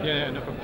Yeah, no problem.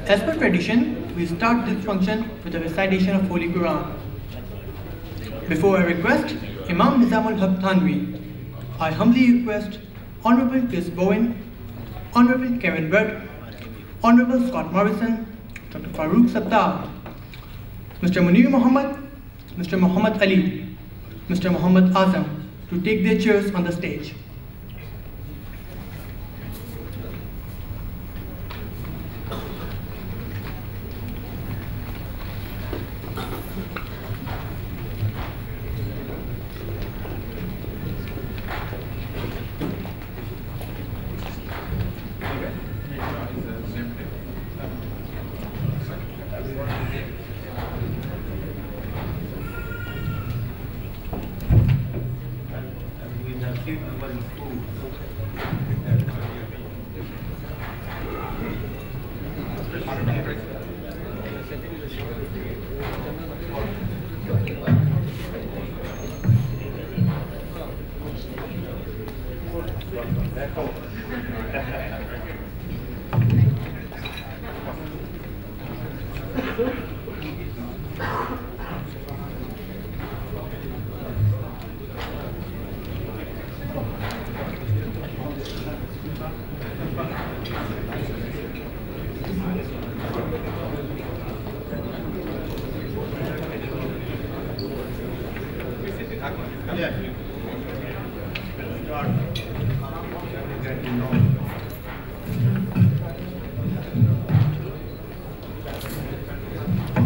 As per tradition, we start this function with a recitation of Holy Quran. Before I request Imam Nizamul Haq Thanvi, I humbly request Honorable Chris Bowen Honorable Heyward, Honorable Scott Morrison, Dr. Farooq Sattar, Mr. Munir Muhammad, Mr. Muhammad Ali, Mr. Muhammad Azam to take their chairs on the stage.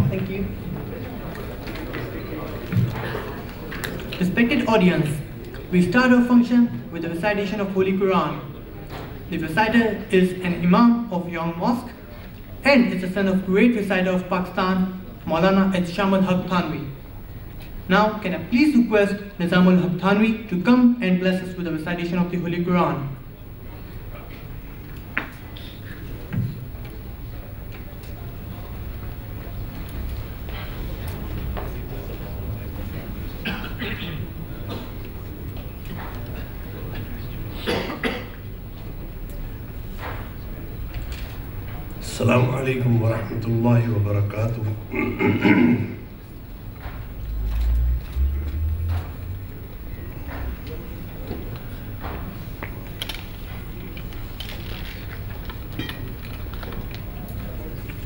Thank you. Respected audience, we start our function with the recitation of Holy Quran. The reciter is an Imam of Young Mosque and is the son of great reciter of Pakistan, Maulana Shamad Haq Thanvi. Now, can I please request Nizamul Haq Thanvi to come and bless us with the recitation of the Holy Quran. Assalamu alaikum wa rahmatullahi wa barakatuh.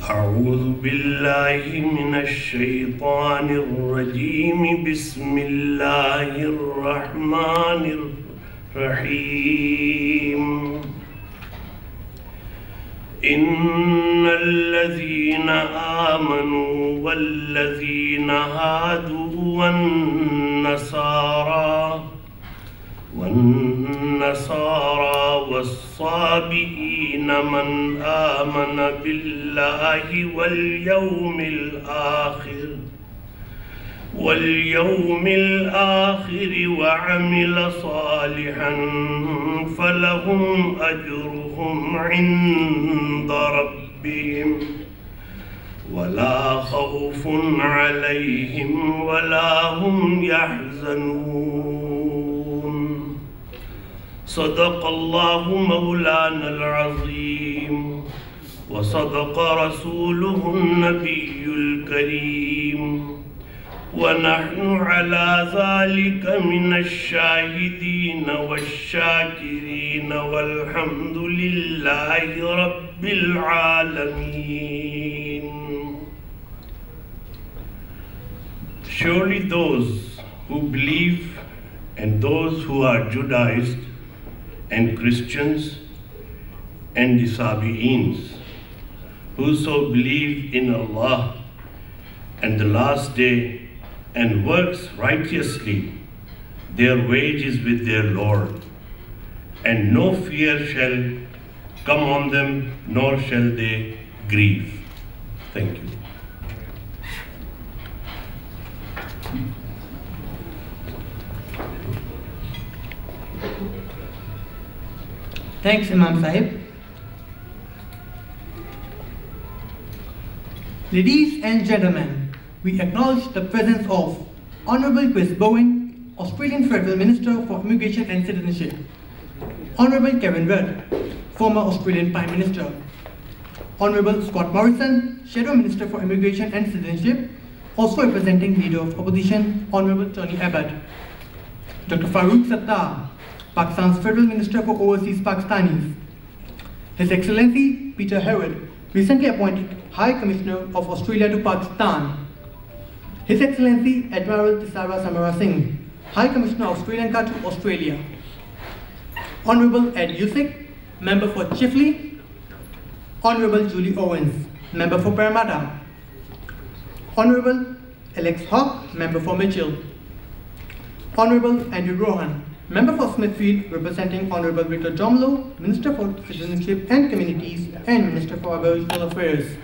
أعوذ بالله من الشيطان الرجيم بسم الله الرحمن الرحيم إن الذين آمنوا والذين هادوا والنصارى والصابئين من آمن بالله واليوم الآخر وعمل صالحا فلهم أجرهم عند ربهم ولا خوف عليهم ولا هم يحزنون صدق الله مولانا العظيم وصدق رسوله النبي الكريم ونحن على ذلك من الشاهدين والشاكرين والحمد لله رب العالمين. Surely those who believe and those who are Judaist and Christians and the Sabi'ins, whoso believe in Allah and the last day and works righteously, their wage is with their Lord, and no fear shall come on them, nor shall they grieve. Thank you. Thanks, Imam Sahib. Ladies and gentlemen, we acknowledge the presence of Honorable Chris Bowen, Australian Federal Minister for Immigration and Citizenship, Honorable Heyward, former Australian Prime Minister, Honorable Scott Morrison, Shadow Minister for Immigration and Citizenship, also representing Leader of Opposition, Honorable Tony Abbott, Dr. Farooq Sattar, Pakistan's Federal Minister for Overseas Pakistanis, His Excellency Peter Heyward, recently appointed High Commissioner of Australia to Pakistan. His Excellency Admiral Tisara Samara Singh, High Commissioner of Sri Lanka to Australia. Honorable Ed Yusik, Member for Chifley. Honorable Julie Owens, Member for Parramatta. Honorable Alex Hawke, Member for Mitchell. Honorable Andrew Rohan, Member for Smithfield, representing Honorable Victor Domlo, Minister for Citizenship and Communities and Minister for Aboriginal Affairs.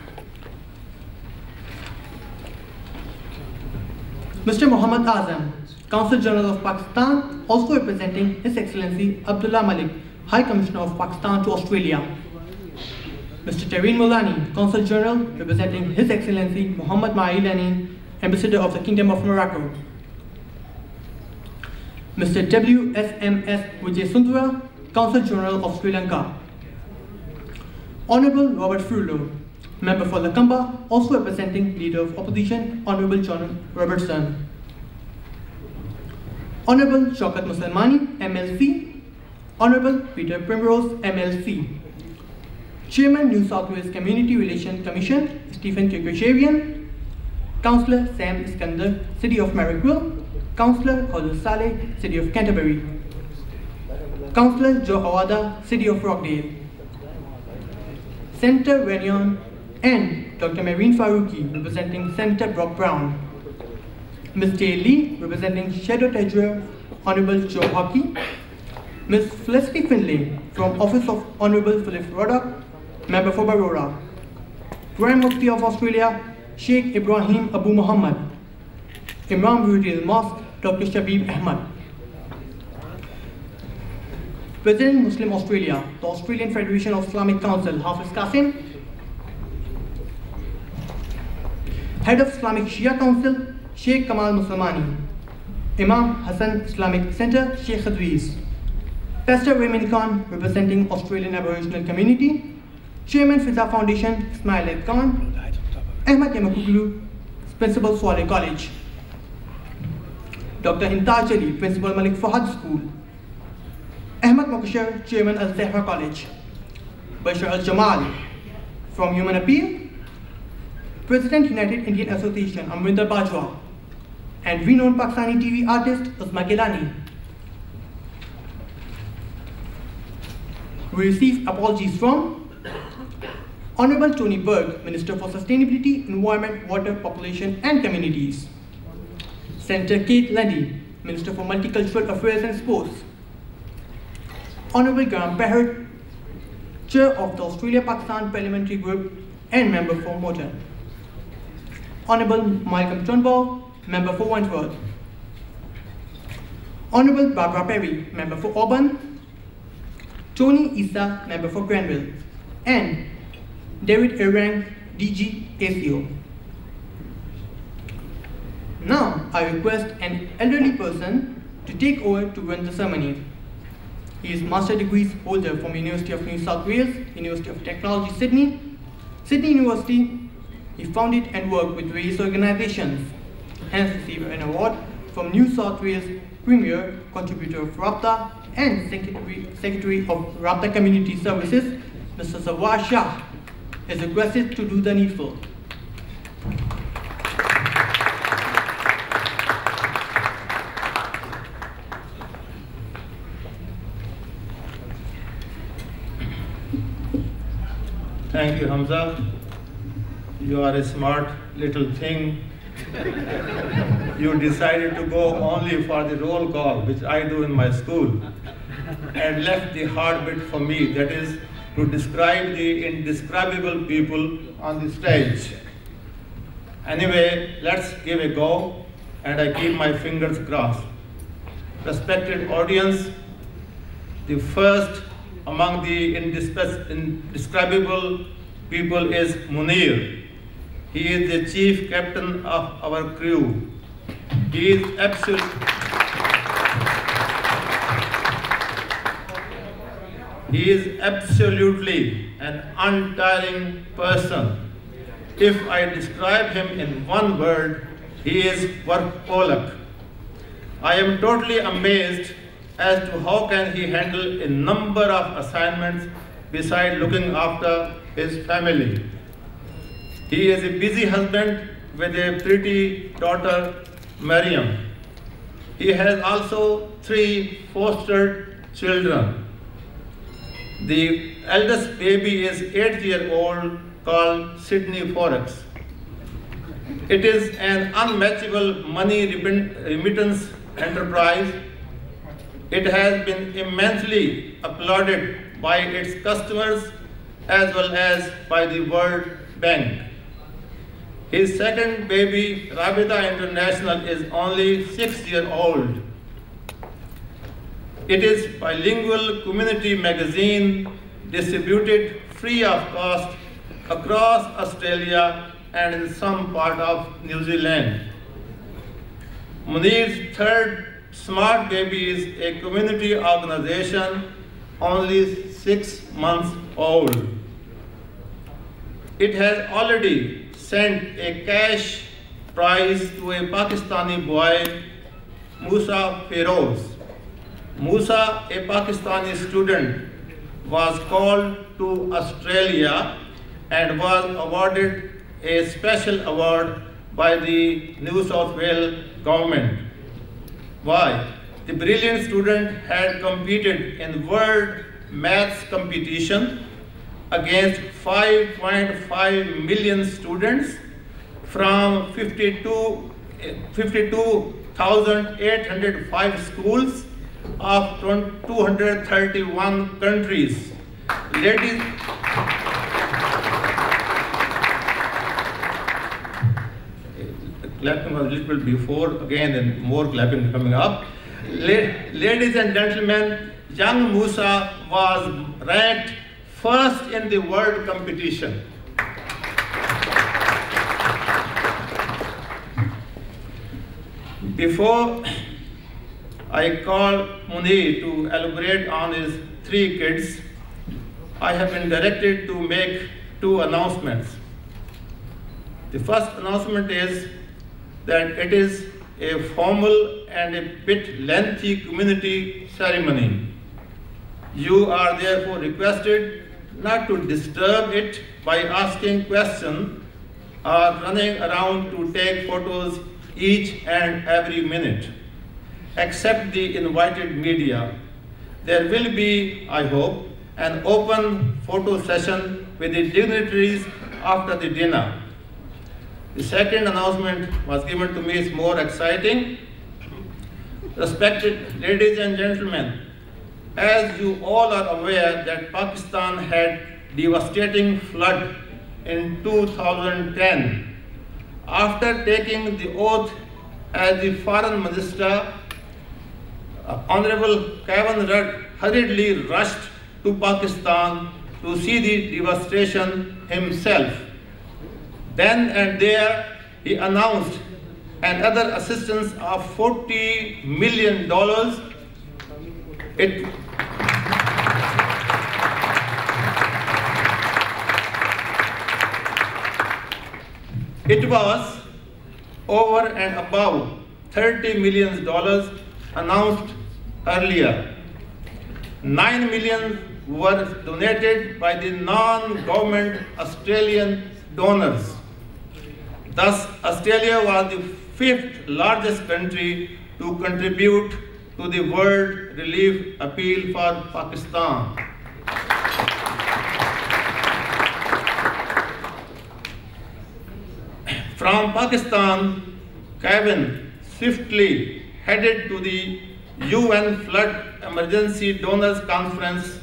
Mr. Muhammad Azam, Consul General of Pakistan, also representing His Excellency Abdullah Malik, High Commissioner of Pakistan to Australia. Mr. Tareen Mulani, Consul General, representing His Excellency Muhammad Ma'i Lanin, Ambassador of the Kingdom of Morocco. Mr. W.S.M.S. Vijay Sundara, Consul General of Sri Lanka. Honorable Robert Furlow, Member for Lakamba, also representing Leader of Opposition, Honorable John Robertson. Honorable Shaukat Musalmani, MLC. Honorable Peter Primrose, MLC. Chairman, New South Wales Community Relations Commission, Stephen Kekasharian. Councillor Sam Iskander, City of Marrickville. Councillor Khalil Saleh, City of Canterbury. Councillor Joe Awada, City of Rockdale. Senator Renyon and Dr. Marine Faruqi, representing Senator Brock Brown. Ms. Jay Lee, representing Shadow Treasurer, Honorable Joe Hockey. Ms. Felicity Finlay, from Office of Honorable Philip Ruddock, Member for Barora. Grand Mufti of Australia, Sheikh Ibrahim Abu Muhammad. Imam Rudil Mosque, Dr. Shabib Ahmad. President Muslim Australia, the Australian Federation of Islamic Council, Hafiz Qasim. Head of Islamic Shia Council, Sheikh Kamal Muslimani. Imam Hassan Islamic Center, Sheikh Khadwiz. Pastor Raymond Khan, representing Australian Aboriginal Community. Chairman Fiza Foundation, Ismail Ed Khan. Ahmad Yamakuglu, Principal Swaleh College. Dr. Intaj Ali, Principal Malik Fahad School. Ahmad Mokashar, Chairman Al-Zahra College. Bashar Al-Jamal, from Human Appeal. President United Indian Association, Amrinder Bajwa. And renowned Pakistani TV artist, Uzma Gilani. We receive apologies from Honorable Tony Berg, Minister for Sustainability, Environment, Water, Population and Communities. Senator Kate Lundy, Minister for Multicultural Affairs and Sports. Honorable Graham Pahar, Chair of the Australia-Pakistan Parliamentary Group and Member for Motor. Honorable Malcolm Turnbull, Member for Wentworth. Honorable Barbara Perry, Member for Auburn. Tony Issa, Member for Granville. And David Erang, DG ACO. Now, I request an elderly person to take over to run the ceremony. He is Master Degrees holder from University of New South Wales, University of Technology, Sydney. Sydney University, he founded and worked with various organizations, hence received an award from New South Wales Premier, Contributor of Rabitah and Secretary of Rabitah Community Services, Mr. Zawar Shah, is requested to do the needful. Thank you, Hamza. You are a smart little thing. You decided to go only for the roll call, which I do in my school, and left the hard bit for me, that is to describe the indescribable people on the stage. Anyway, let's give a go, and I keep my fingers crossed. Respected audience, the first among the indescribable people is Munir. He is the chief captain of our crew. He is absolutely an untiring person. If I describe him in one word, he is workaholic. I am totally amazed as to how can he handle a number of assignments besides looking after his family. He is a busy husband with a pretty daughter, Mariam. He has also 3 fostered children. The eldest baby is 8-year-old called Sydney Forex. It is an unmatchable money remittance enterprise. It has been immensely applauded by its customers as well as by the World Bank. His second baby, Rabitah International, is only 6 years old. It is bilingual community magazine distributed free of cost across Australia and in some part of New Zealand. Munir's third smart baby is a community organization only 6 months old. It has already sent a cash prize to a Pakistani boy, Musa Feroz. Musa, a Pakistani student, was called to Australia and was awarded a special award by the New South Wales government. Why? The brilliant student had competed in world maths competition against 5.5 million students from 52,805 schools of 231 countries. Ladies, clapping was a little bit before, again, and more clapping coming up. Ladies and gentlemen, young Musa was ranked first in the world competition. Before I call Munir to elaborate on his 3 kids, I have been directed to make 2 announcements. The first announcement is that it is a formal and a bit lengthy community ceremony. You are therefore requested not to disturb it by asking questions or running around to take photos each and every minute. Except the invited media, there will be, I hope, an open photo session with the dignitaries after the dinner. The second announcement was given to me, is more exciting. Respected ladies and gentlemen, as you all are aware that Pakistan had devastating flood in 2010. After taking the oath as the Foreign Minister, Honorable Kevin Rudd hurriedly rushed to Pakistan to see the devastation himself. Then and there, he announced another assistance of $40 million. It was over and above $30 million announced earlier. $9 million were donated by the non-government Australian donors. Thus, Australia was the 5th largest country to contribute to the World Relief Appeal for Pakistan. From Pakistan, Kevin swiftly headed to the UN Flood Emergency Donors Conference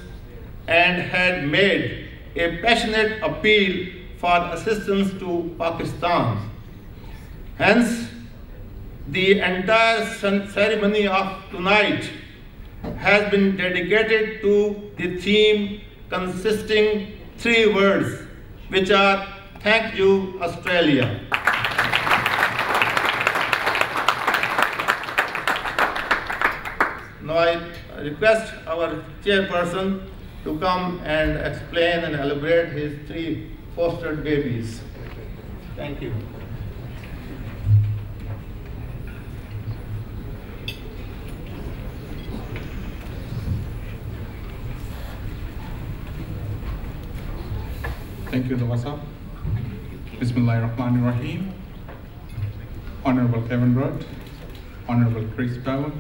and had made a passionate appeal for assistance to Pakistan. Hence, the entire ceremony of tonight has been dedicated to the theme consisting 3 words, which are "Thank you, Australia." Now I request our chairperson to come and explain and elaborate his 3 fostered babies. Thank you. Thank you, Dawasa. Bismillahirrahmanirrahim. Honorable Kevin Rudd, Honorable Chris Bowen,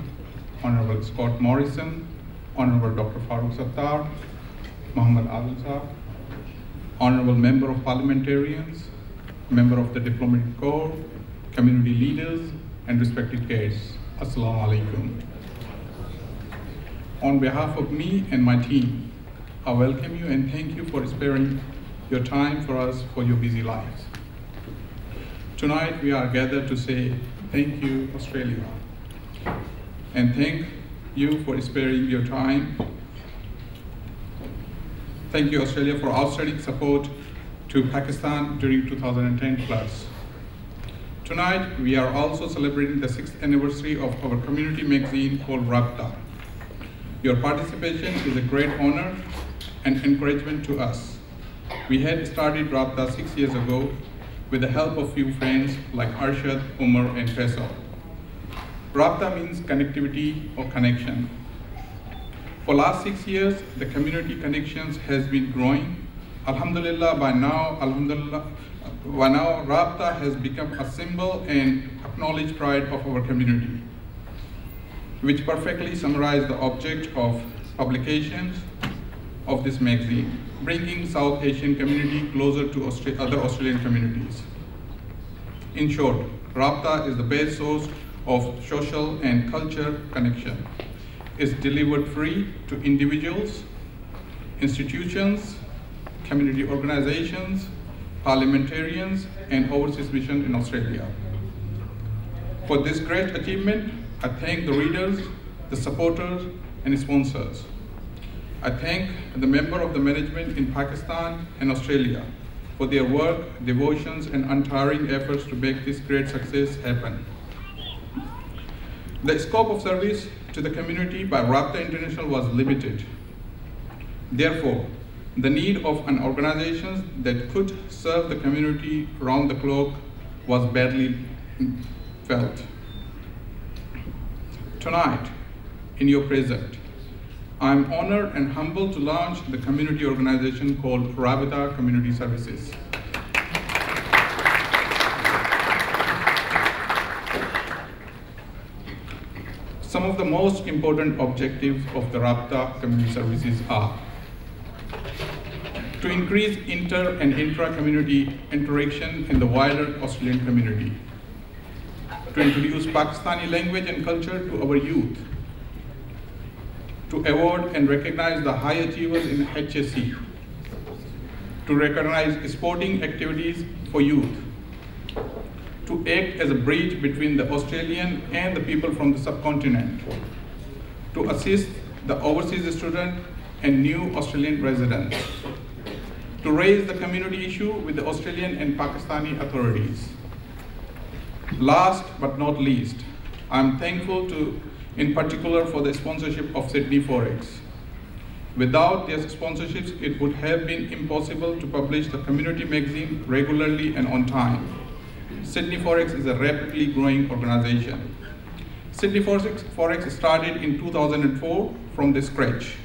Honorable Scott Morrison, Honorable Dr. Farooq Sattar, Muhammad Adil Saab, Honorable Member of Parliamentarians, Member of the Diplomatic Corps, community leaders, and respected guests. Assalamu alaikum. On behalf of me and my team, I welcome you and thank you for sparing your time for us for your busy lives. Tonight we are gathered to say thank you, Australia, and thank you for sparing your time. Thank you, Australia, for outstanding support to Pakistan during 2010 plus. Tonight, we are also celebrating the 6th anniversary of our community magazine called Rabitah. Your participation is a great honor and encouragement to us. We had started Rabitah 6 years ago with the help of few friends like Arshad, Umar, and Faisal. Rabitah means connectivity or connection. For last 6 years, the community connections has been growing. Alhamdulillah, by now, Rabitah has become a symbol and acknowledged pride of our community, which perfectly summarize the object of publications of this magazine, bringing South Asian community closer to other Australian communities. In short, Rabitah is the best source of social and culture connection. Is delivered free to individuals, institutions, community organizations, parliamentarians, and overseas mission in Australia. For this great achievement, I thank the readers, the supporters, and sponsors. I thank the member of the management in Pakistan and Australia for their work, devotions, and untiring efforts to make this great success happen. The scope of service to the community by Rabitah International was limited. Therefore, the need of an organization that could serve the community round the clock was badly felt. Tonight, in your presence, I am honored and humbled to launch the community organization called Rabitah Community Services. Some of the most important objectives of the Rabitah Community Services are to increase inter and intra-community interaction in the wider Australian community, to introduce Pakistani language and culture to our youth, to award and recognize the high achievers in HSC, to recognize sporting activities for youth, to act as a bridge between the Australian and the people from the subcontinent, to assist the overseas student and new Australian residents, to raise the community issue with the Australian and Pakistani authorities. Last but not least, I'm thankful in particular for the sponsorship of Sydney Forex. Without their sponsorships, it would have been impossible to publish the community magazine regularly and on time. Sydney Forex is a rapidly growing organization. Sydney Forex started in 2004 from the scratch,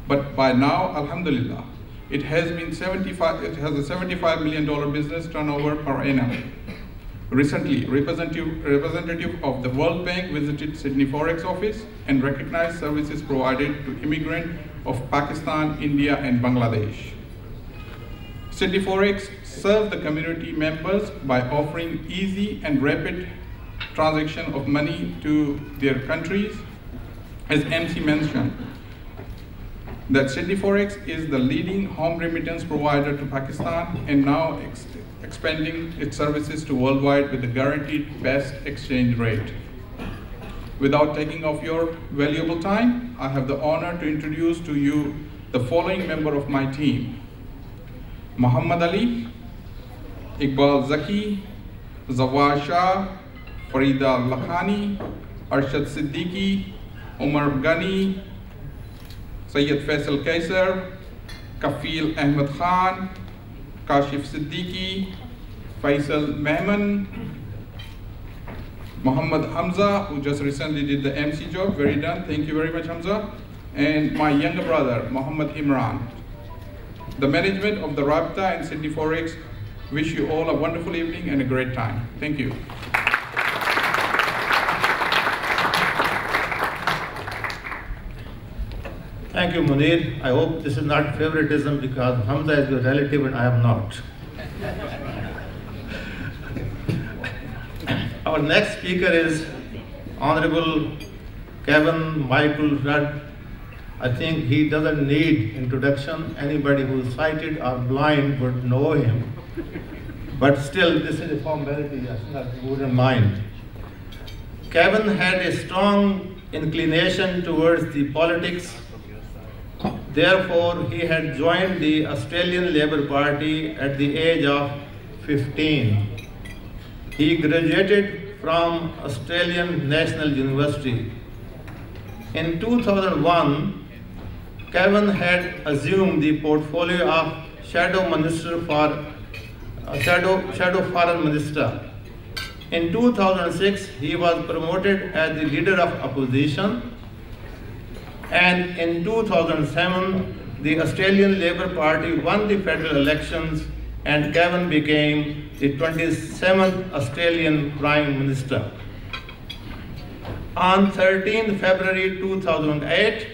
but by now, alhamdulillah, it has a $75 million business turnover per annum. Recently, representative of the World Bank visited Sydney Forex office and recognized services provided to immigrants of Pakistan, India, and Bangladesh. Sydney Forex serves the community members by offering easy and rapid transaction of money to their countries. As MC mentioned, that Sydney Forex is the leading home remittance provider to Pakistan and now expanding its services to worldwide with the guaranteed best exchange rate. Without taking off your valuable time, I have the honor to introduce to you the following member of my team: Muhammad Ali, Iqbal Zaki, Zawad Shah, Farida Lakhani, Arshad Siddiqui, Umar Ghani, Sayyid Faisal Kaisar, Kafil Ahmed Khan, Kashif Siddiqui, Faisal Mehman, Muhammad Hamza, who just recently did the MC job. Very done. Thank you very much, Hamza. And my younger brother, Muhammad Imran. the management of the Rabitah and Sydney Forex wish you all a wonderful evening and a great time. Thank you. Thank you, Munir. I hope this is not favoritism because Hamza is your relative and I am not. Our next speaker is Honorable Kevin Michael Rudd. I think he doesn't need introduction. Anybody who's sighted or blind would know him. But still, this is a formality, I wouldn't mind. Kevin had a strong inclination towards the politics. Therefore, he had joined the Australian Labour Party at the age of 15. He graduated from Australian National University. In 2001, Kevin had assumed the portfolio of Shadow Foreign Minister. In 2006, he was promoted as the leader of opposition. And in 2007, the Australian Labour Party won the federal elections and Kevin became the 27th Australian Prime Minister. On 13 February 2008,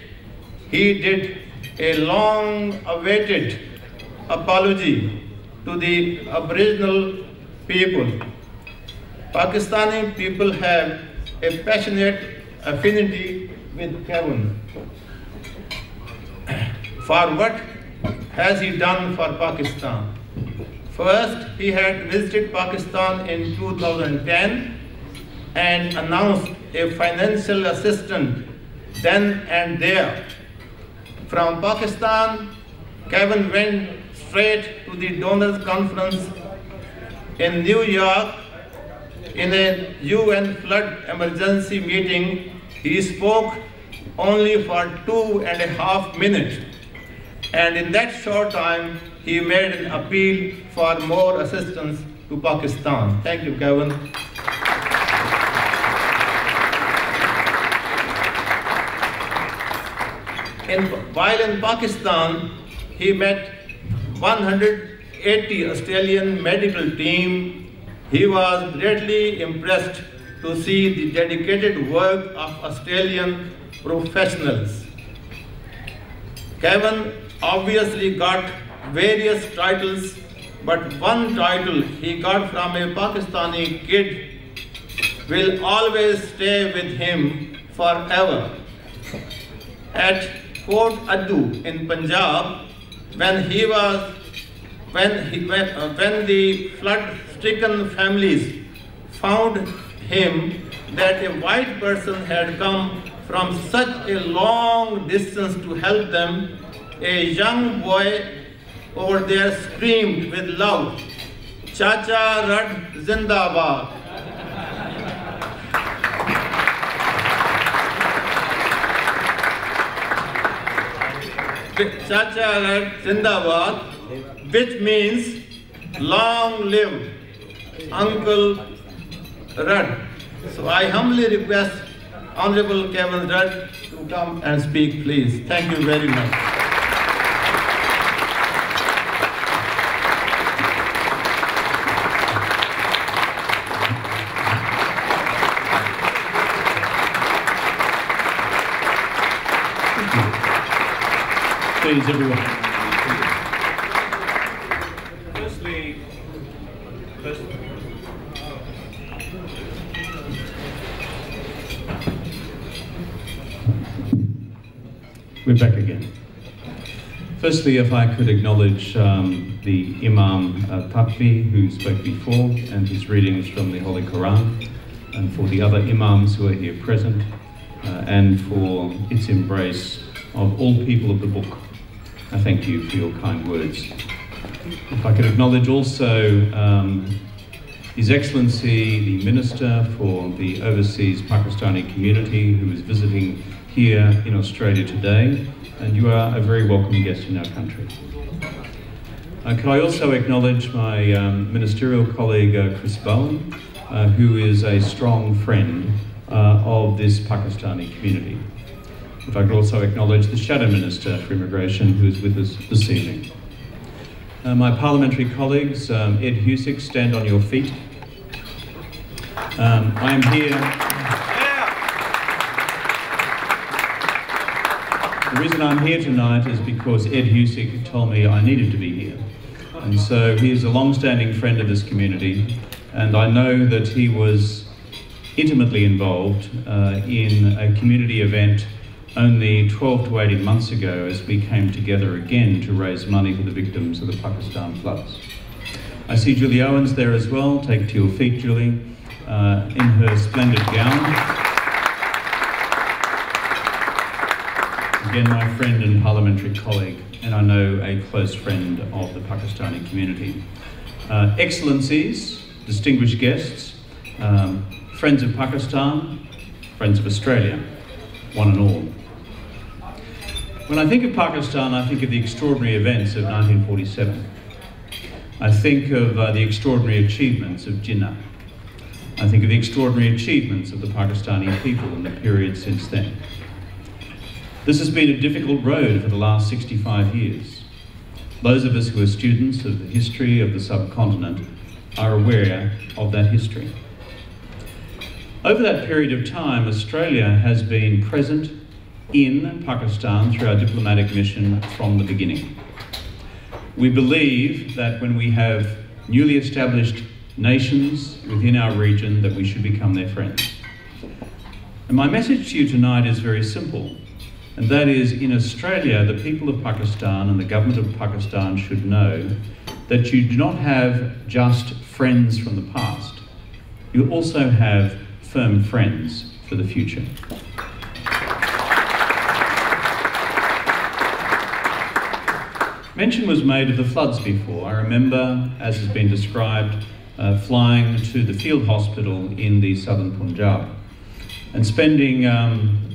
he did a long-awaited apology to the Aboriginal people. Pakistani people have a passionate affinity with Kevin. For what has he done for Pakistan? First, he had visited Pakistan in 2010 and announced a financial assistance then and there. From Pakistan, Kevin went straight to the donors conference in New York. In a UN flood emergency meeting, he spoke only for 2.5 minutes. And in that short time, he made an appeal for more assistance to Pakistan. Thank you, Kevin. While in Pakistan, he met 180 Australian medical team. He was greatly impressed to see the dedicated work of Australian professionals. Kevin obviously got various titles, but one title he got from a Pakistani kid will always stay with him forever. At Fort Addu in Punjab, when the flood-stricken families found him that a white person had come from such a long distance to help them, a young boy over there screamed with love, "Chacha Rudd Zindabad." Chacha Rudd Zindabad, which means long live Uncle Rudd. So I humbly request Honorable Kevin Rudd to come and speak, please. Thank you very much. Please, everyone. We're back again. Firstly, if I could acknowledge the Imam Takvi who spoke before and his readings from the Holy Quran, and for the other Imams who are here present, and for its embrace of all people of the book. I thank you for your kind words. If I could acknowledge also His Excellency, the Minister for the Overseas Pakistani Community, who is visiting here in Australia today, and you are a very welcome guest in our country. Could I also acknowledge my ministerial colleague, Chris Bowen, who is a strong friend of this Pakistani community. If I could also acknowledge the Shadow Minister for Immigration, who is with us this evening. My parliamentary colleagues, Ed Husick, stand on your feet. I am here. The reason I'm here tonight is because Ed Husick told me I needed to be here. And so he is a long-standing friend of this community, and I know that he was intimately involved in a community event only 12 to 18 months ago as we came together again to raise money for the victims of the Pakistan floods. I see Julie Owens there as well. Take to your feet, Julie, in her splendid gown. Again, my friend and parliamentary colleague, and I know a close friend of the Pakistani community. Excellencies, distinguished guests, friends of Pakistan, friends of Australia, one and all. When I think of Pakistan, I think of the extraordinary events of 1947. I think of the extraordinary achievements of Jinnah. I think of the extraordinary achievements of the Pakistani people in the period since then. This has been a difficult road for the last 65 years. Those of us who are students of the history of the subcontinent are aware of that history. Over that period of time, Australia has been present in Pakistan through our diplomatic mission from the beginning. We believe that when we have newly established nations within our region, that we should become their friends. And my message to you tonight is very simple, and that is, in Australia, the people of Pakistan and the government of Pakistan should know that you do not have just friends from the past. You also have firm friends for the future. Mention was made of the floods before. I remember, as has been described, flying to the field hospital in the southern Punjab and spending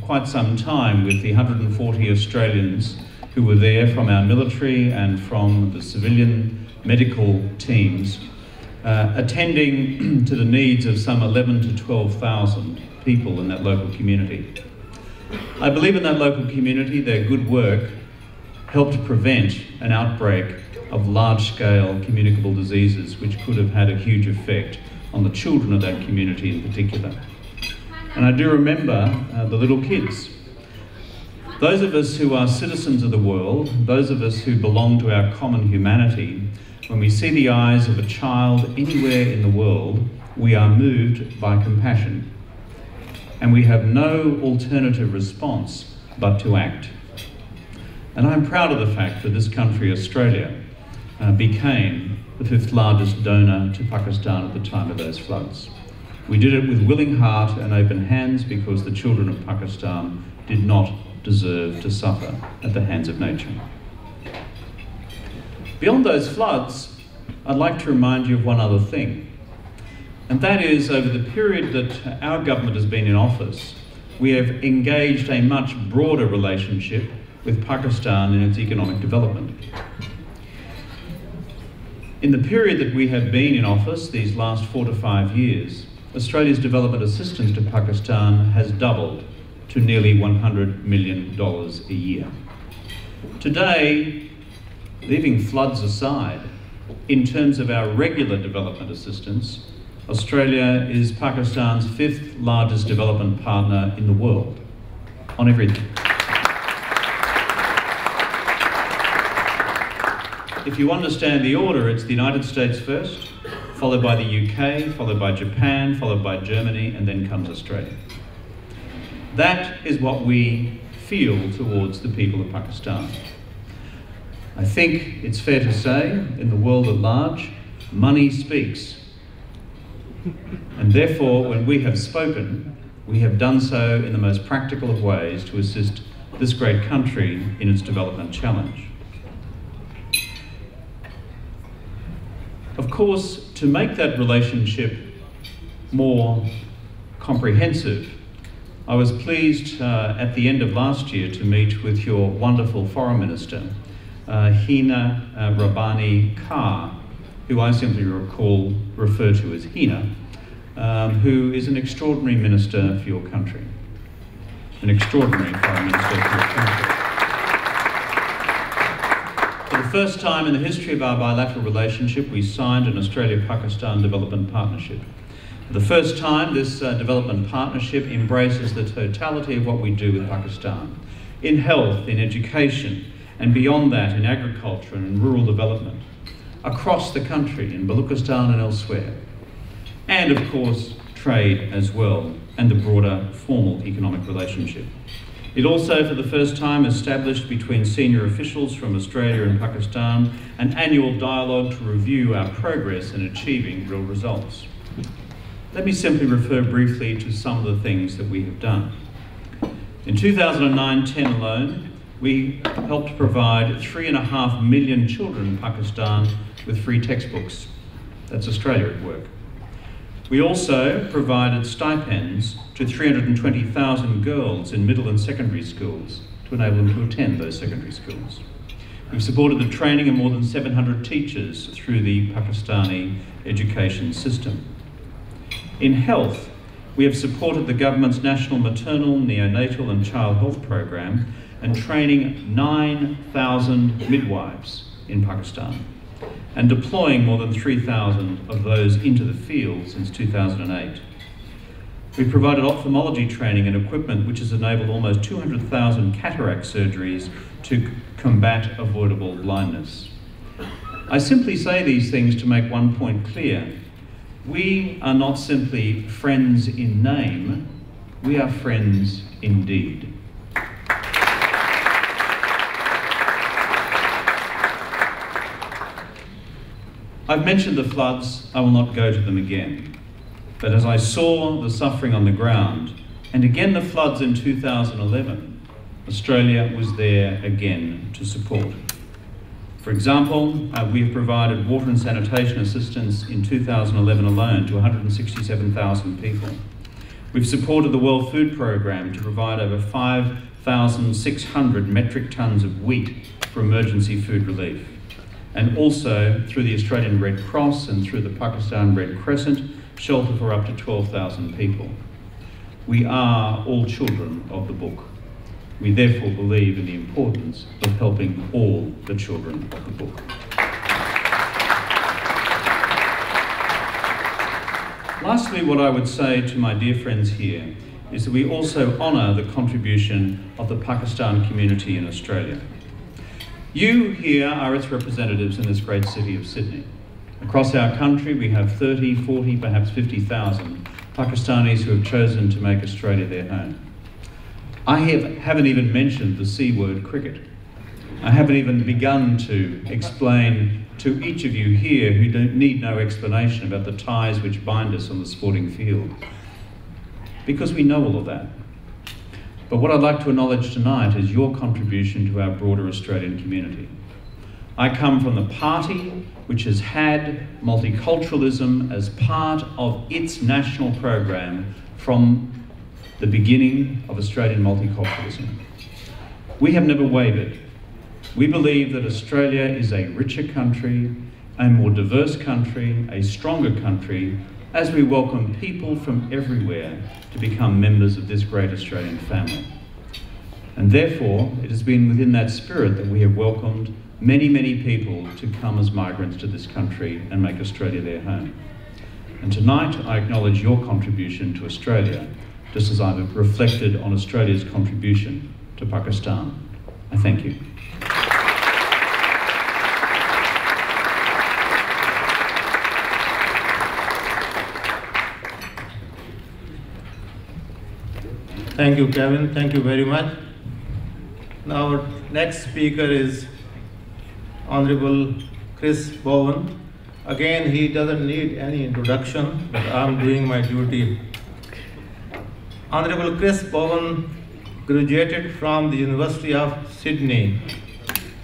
quite some time with the 140 Australians who were there from our military and from the civilian medical teams, attending to the needs of some 11,000 to 12,000 people in that local community. I believe in that local community, their good work helped prevent an outbreak of large-scale communicable diseases which could have had a huge effect on the children of that community in particular. And I do remember the little kids. Those of us who are citizens of the world, those of us who belong to our common humanity, when we see the eyes of a child anywhere in the world, we are moved by compassion. And we have no alternative response but to act. And I'm proud of the fact that this country, Australia, became the 5th largest donor to Pakistan at the time of those floods. We did it with willing heart and open hands because the children of Pakistan did not deserve to suffer at the hands of nature. Beyond those floods, I'd like to remind you of one other thing. And that is, over the period that our government has been in office, we have engaged a much broader relationship with Pakistan in its economic development. In the period that we have been in office, these last 4 to 5 years, Australia's development assistance to Pakistan has doubled to nearly $100 million a year. Today, leaving floods aside, in terms of our regular development assistance, Australia is Pakistan's 5th largest development partner in the world, on everything. If you understand the order, it's the United States first, followed by the UK, followed by Japan, followed by Germany, and then comes Australia. That is what we feel towards the people of Pakistan. I think it's fair to say, in the world at large, money speaks. And therefore, when we have spoken, we have done so in the most practical of ways to assist this great country in its development challenge. Of course, to make that relationship more comprehensive, I was pleased at the end of last year to meet with your wonderful Foreign Minister, Hina Rabbani Kar, who I simply refer to as Hina, who is an extraordinary minister for your country. An extraordinary Foreign Minister for your country. For the the first time in the history of our bilateral relationship, we signed an Australia-Pakistan Development Partnership. For the first time, this development partnership embraces the totality of what we do with Pakistan, in health, in education, and beyond that, in agriculture and in rural development, across the country, in Baluchistan and elsewhere, and of course, trade as well, and the broader formal economic relationship. It also, for the first time, established between senior officials from Australia and Pakistan an annual dialogue to review our progress in achieving real results. Let me simply refer briefly to some of the things that we have done. In 2009-10 alone, we helped provide 3.5 million children in Pakistan with free textbooks. That's Australia at work. We also provided stipends to 320,000 girls in middle and secondary schools to enable them to attend those secondary schools. We've supported the training of more than 700 teachers through the Pakistani education system. In health, we have supported the government's national maternal, neonatal and child health program and training 9,000 midwives in Pakistan and deploying more than 3,000 of those into the field since 2008. We've provided ophthalmology training and equipment which has enabled almost 200,000 cataract surgeries to combat avoidable blindness. I simply say these things to make one point clear. We are not simply friends in name, we are friends indeed. I've mentioned the floods, I will not go to them again. But as I saw the suffering on the ground, and again the floods in 2011, Australia was there again to support. For example, we have provided water and sanitation assistance in 2011 alone to 167,000 people. We've supported the World Food Programme to provide over 5,600 metric tonnes of wheat for emergency food relief. And also, through the Australian Red Cross and through the Pakistan Red Crescent, shelter for up to 12,000 people. We are all children of the book. We therefore believe in the importance of helping all the children of the book. Lastly, what I would say to my dear friends here is that we also honour the contribution of the Pakistan community in Australia. You here are its representatives in this great city of Sydney. Across our country, we have 30, 40, perhaps 50,000 Pakistanis who have chosen to make Australia their home. I haven't even mentioned the C word, cricket. I haven't even begun to explain to each of you here who don't need no explanation about the ties which bind us on the sporting field, because we know all of that. But what I'd like to acknowledge tonight is your contribution to our broader Australian community. I come from the party which has had multiculturalism as part of its national program from the beginning of Australian multiculturalism. We have never wavered. We believe that Australia is a richer country, a more diverse country, a stronger country, as we welcome people from everywhere to become members of this great Australian family. And therefore, it has been within that spirit that we have welcomed many, many people to come as migrants to this country and make Australia their home. And tonight, I acknowledge your contribution to Australia, just as I've reflected on Australia's contribution to Pakistan. I thank you. Thank you, Kevin. Thank you very much. Now, our next speaker is Honorable Chris Bowen. Again, he doesn't need any introduction, but I'm doing my duty. Honorable Chris Bowen graduated from the University of Sydney.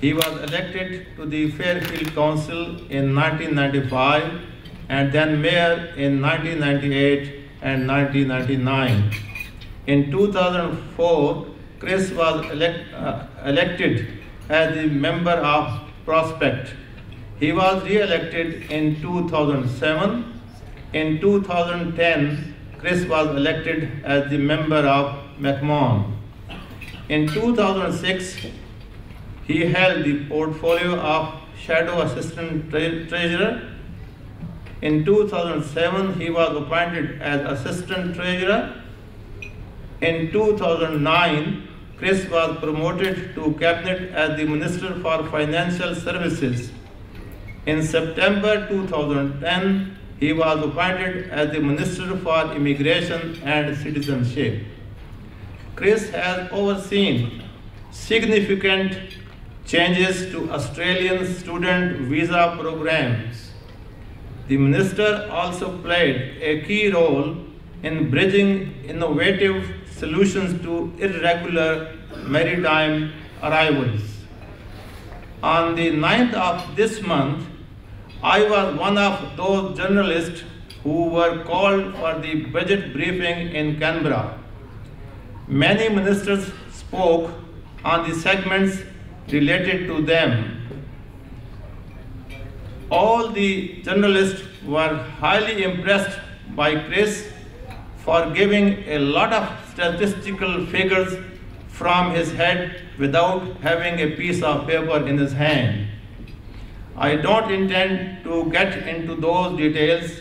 He was elected to the Fairfield Council in 1995 and then mayor in 1998 and 1999. In 2004, Chris was elected as the member of Prospect. He was re-elected in 2007. In 2010, Chris was elected as the member of McMahon. In 2006, He held the portfolio of Shadow Assistant Treasurer. In 2007, he was appointed as Assistant Treasurer. In 2009, Chris was promoted to Cabinet as the Minister for Financial Services. In September 2010, he was appointed as the Minister for Immigration and Citizenship. Chris has overseen significant changes to Australian student visa programs. The Minister also played a key role in bridging innovative solutions to irregular maritime arrivals. On the 9th of this month, I was one of those journalists who were called for the budget briefing in Canberra. Many ministers spoke on the segments related to them. All the journalists were highly impressed by Chris for giving a lot of statistical figures from his head without having a piece of paper in his hand. I don't intend to get into those details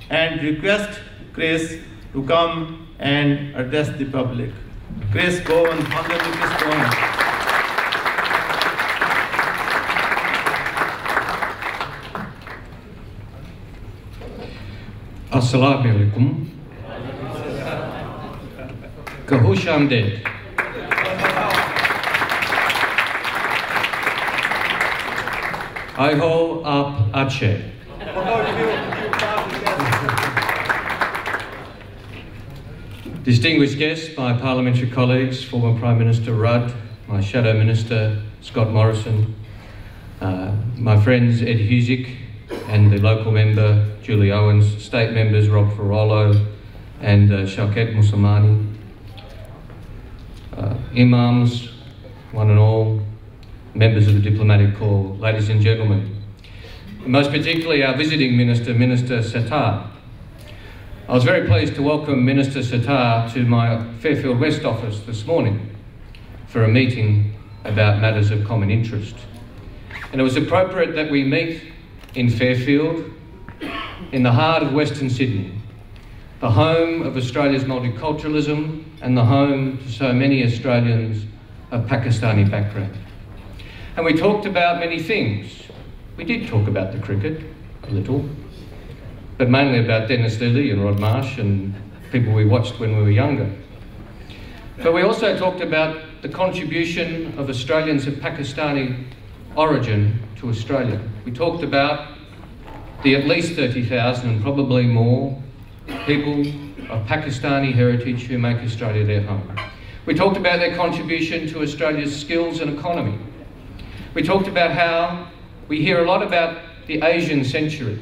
and request Chris to come and address the public. Chris Bowen, Honorable Chris Bowen. Assalamu alaikum. Kahush Amded. I ho up Ache. Distinguished guests, my parliamentary colleagues, former Prime Minister Rudd, my Shadow Minister Scott Morrison, my friends Ed Husick and the local member Julie Owens, state members Rob Farolo and Shauket Musamani, imams, one and all, members of the diplomatic corps, ladies and gentlemen, most particularly our visiting minister, Minister Sattar. I was very pleased to welcome Minister Sattar to my Fairfield West office this morning for a meeting about matters of common interest. And it was appropriate that we meet in Fairfield, in the heart of Western Sydney, the home of Australia's multiculturalism and the home to so many Australians of Pakistani background. And we talked about many things. We did talk about the cricket, a little, but mainly about Dennis Lilly and Rod Marsh and people we watched when we were younger. But we also talked about the contribution of Australians of Pakistani origin to Australia. We talked about the at least 30,000 and probably more people of Pakistani heritage who make Australia their home. We talked about their contribution to Australia's skills and economy. We talked about how we hear a lot about the Asian century.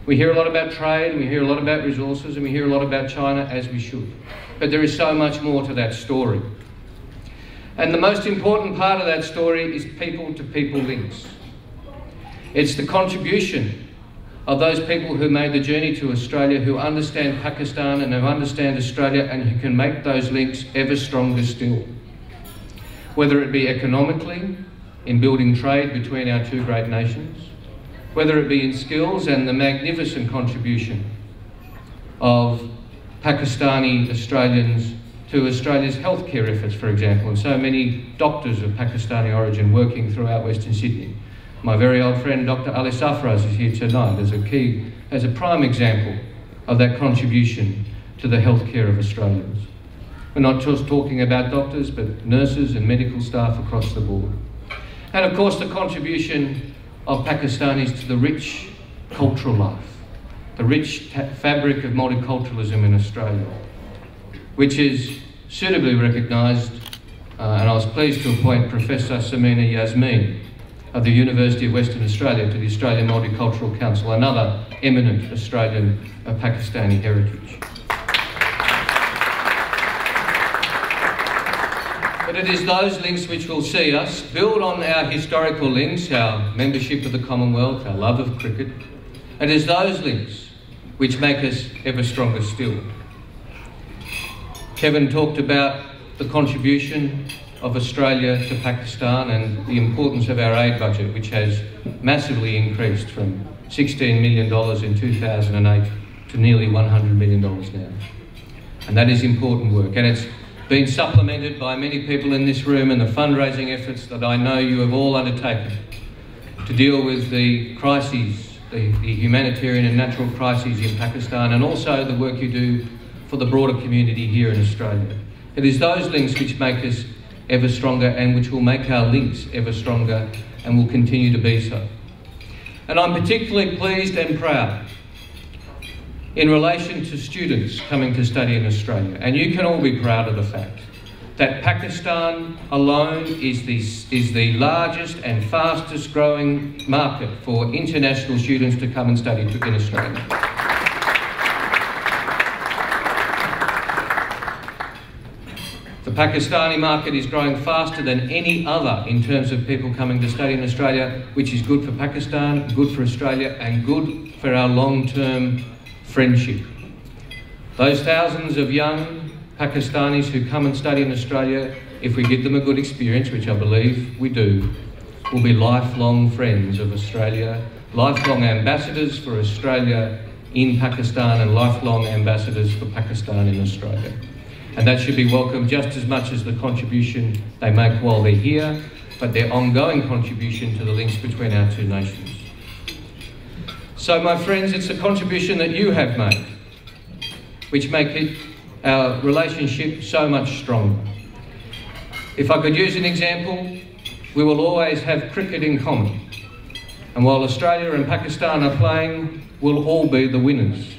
We hear a lot about trade, and we hear a lot about resources, and we hear a lot about China, as we should. But there is so much more to that story. And the most important part of that story is people-to-people links. It's the contribution of those people who made the journey to Australia, who understand Pakistan and who understand Australia, and who can make those links ever stronger still. Whether it be economically, in building trade between our two great nations, whether it be in skills and the magnificent contribution of Pakistani Australians to Australia's healthcare efforts, for example, and so many doctors of Pakistani origin working throughout Western Sydney. My very old friend Dr. Ali Safraz is here tonight as a prime example of that contribution to the healthcare of Australians. We're not just talking about doctors, but nurses and medical staff across the board. And of course the contribution of Pakistanis to the rich cultural life, the rich fabric of multiculturalism in Australia, which is suitably recognised, and I was pleased to appoint Professor Samina Yasmeen of the University of Western Australia to the Australian Multicultural Council, another eminent Australian of Pakistani heritage. But it is those links which will see us build on our historical links, our membership of the Commonwealth, our love of cricket. It is those links which make us ever stronger still. Kevin talked about the contribution of Australia to Pakistan and the importance of our aid budget, which has massively increased from $16 million in 2008 to nearly $100 million now. And that is important work. And it's been supplemented by many people in this room and the fundraising efforts that I know you have all undertaken to deal with the crises, the humanitarian and natural crises in Pakistan, and also the work you do for the broader community here in Australia. It is those links which make us ever stronger and which will make our links ever stronger and will continue to be so. And I'm particularly pleased and proud in relation to students coming to study in Australia. And you can all be proud of the fact that Pakistan alone is the largest and fastest growing market for international students to come and study in Australia. The Pakistani market is growing faster than any other in terms of people coming to study in Australia, which is good for Pakistan, good for Australia, and good for our long-term friendship. Those thousands of young Pakistanis who come and study in Australia, if we give them a good experience, which I believe we do, will be lifelong friends of Australia, lifelong ambassadors for Australia in Pakistan, and lifelong ambassadors for Pakistan in Australia. And that should be welcomed just as much as the contribution they make while they're here, but their ongoing contribution to the links between our two nations. So, my friends, it's a contribution that you have made, which make it our relationship so much stronger. If I could use an example, we will always have cricket in common. And while Australia and Pakistan are playing, we'll all be the winners.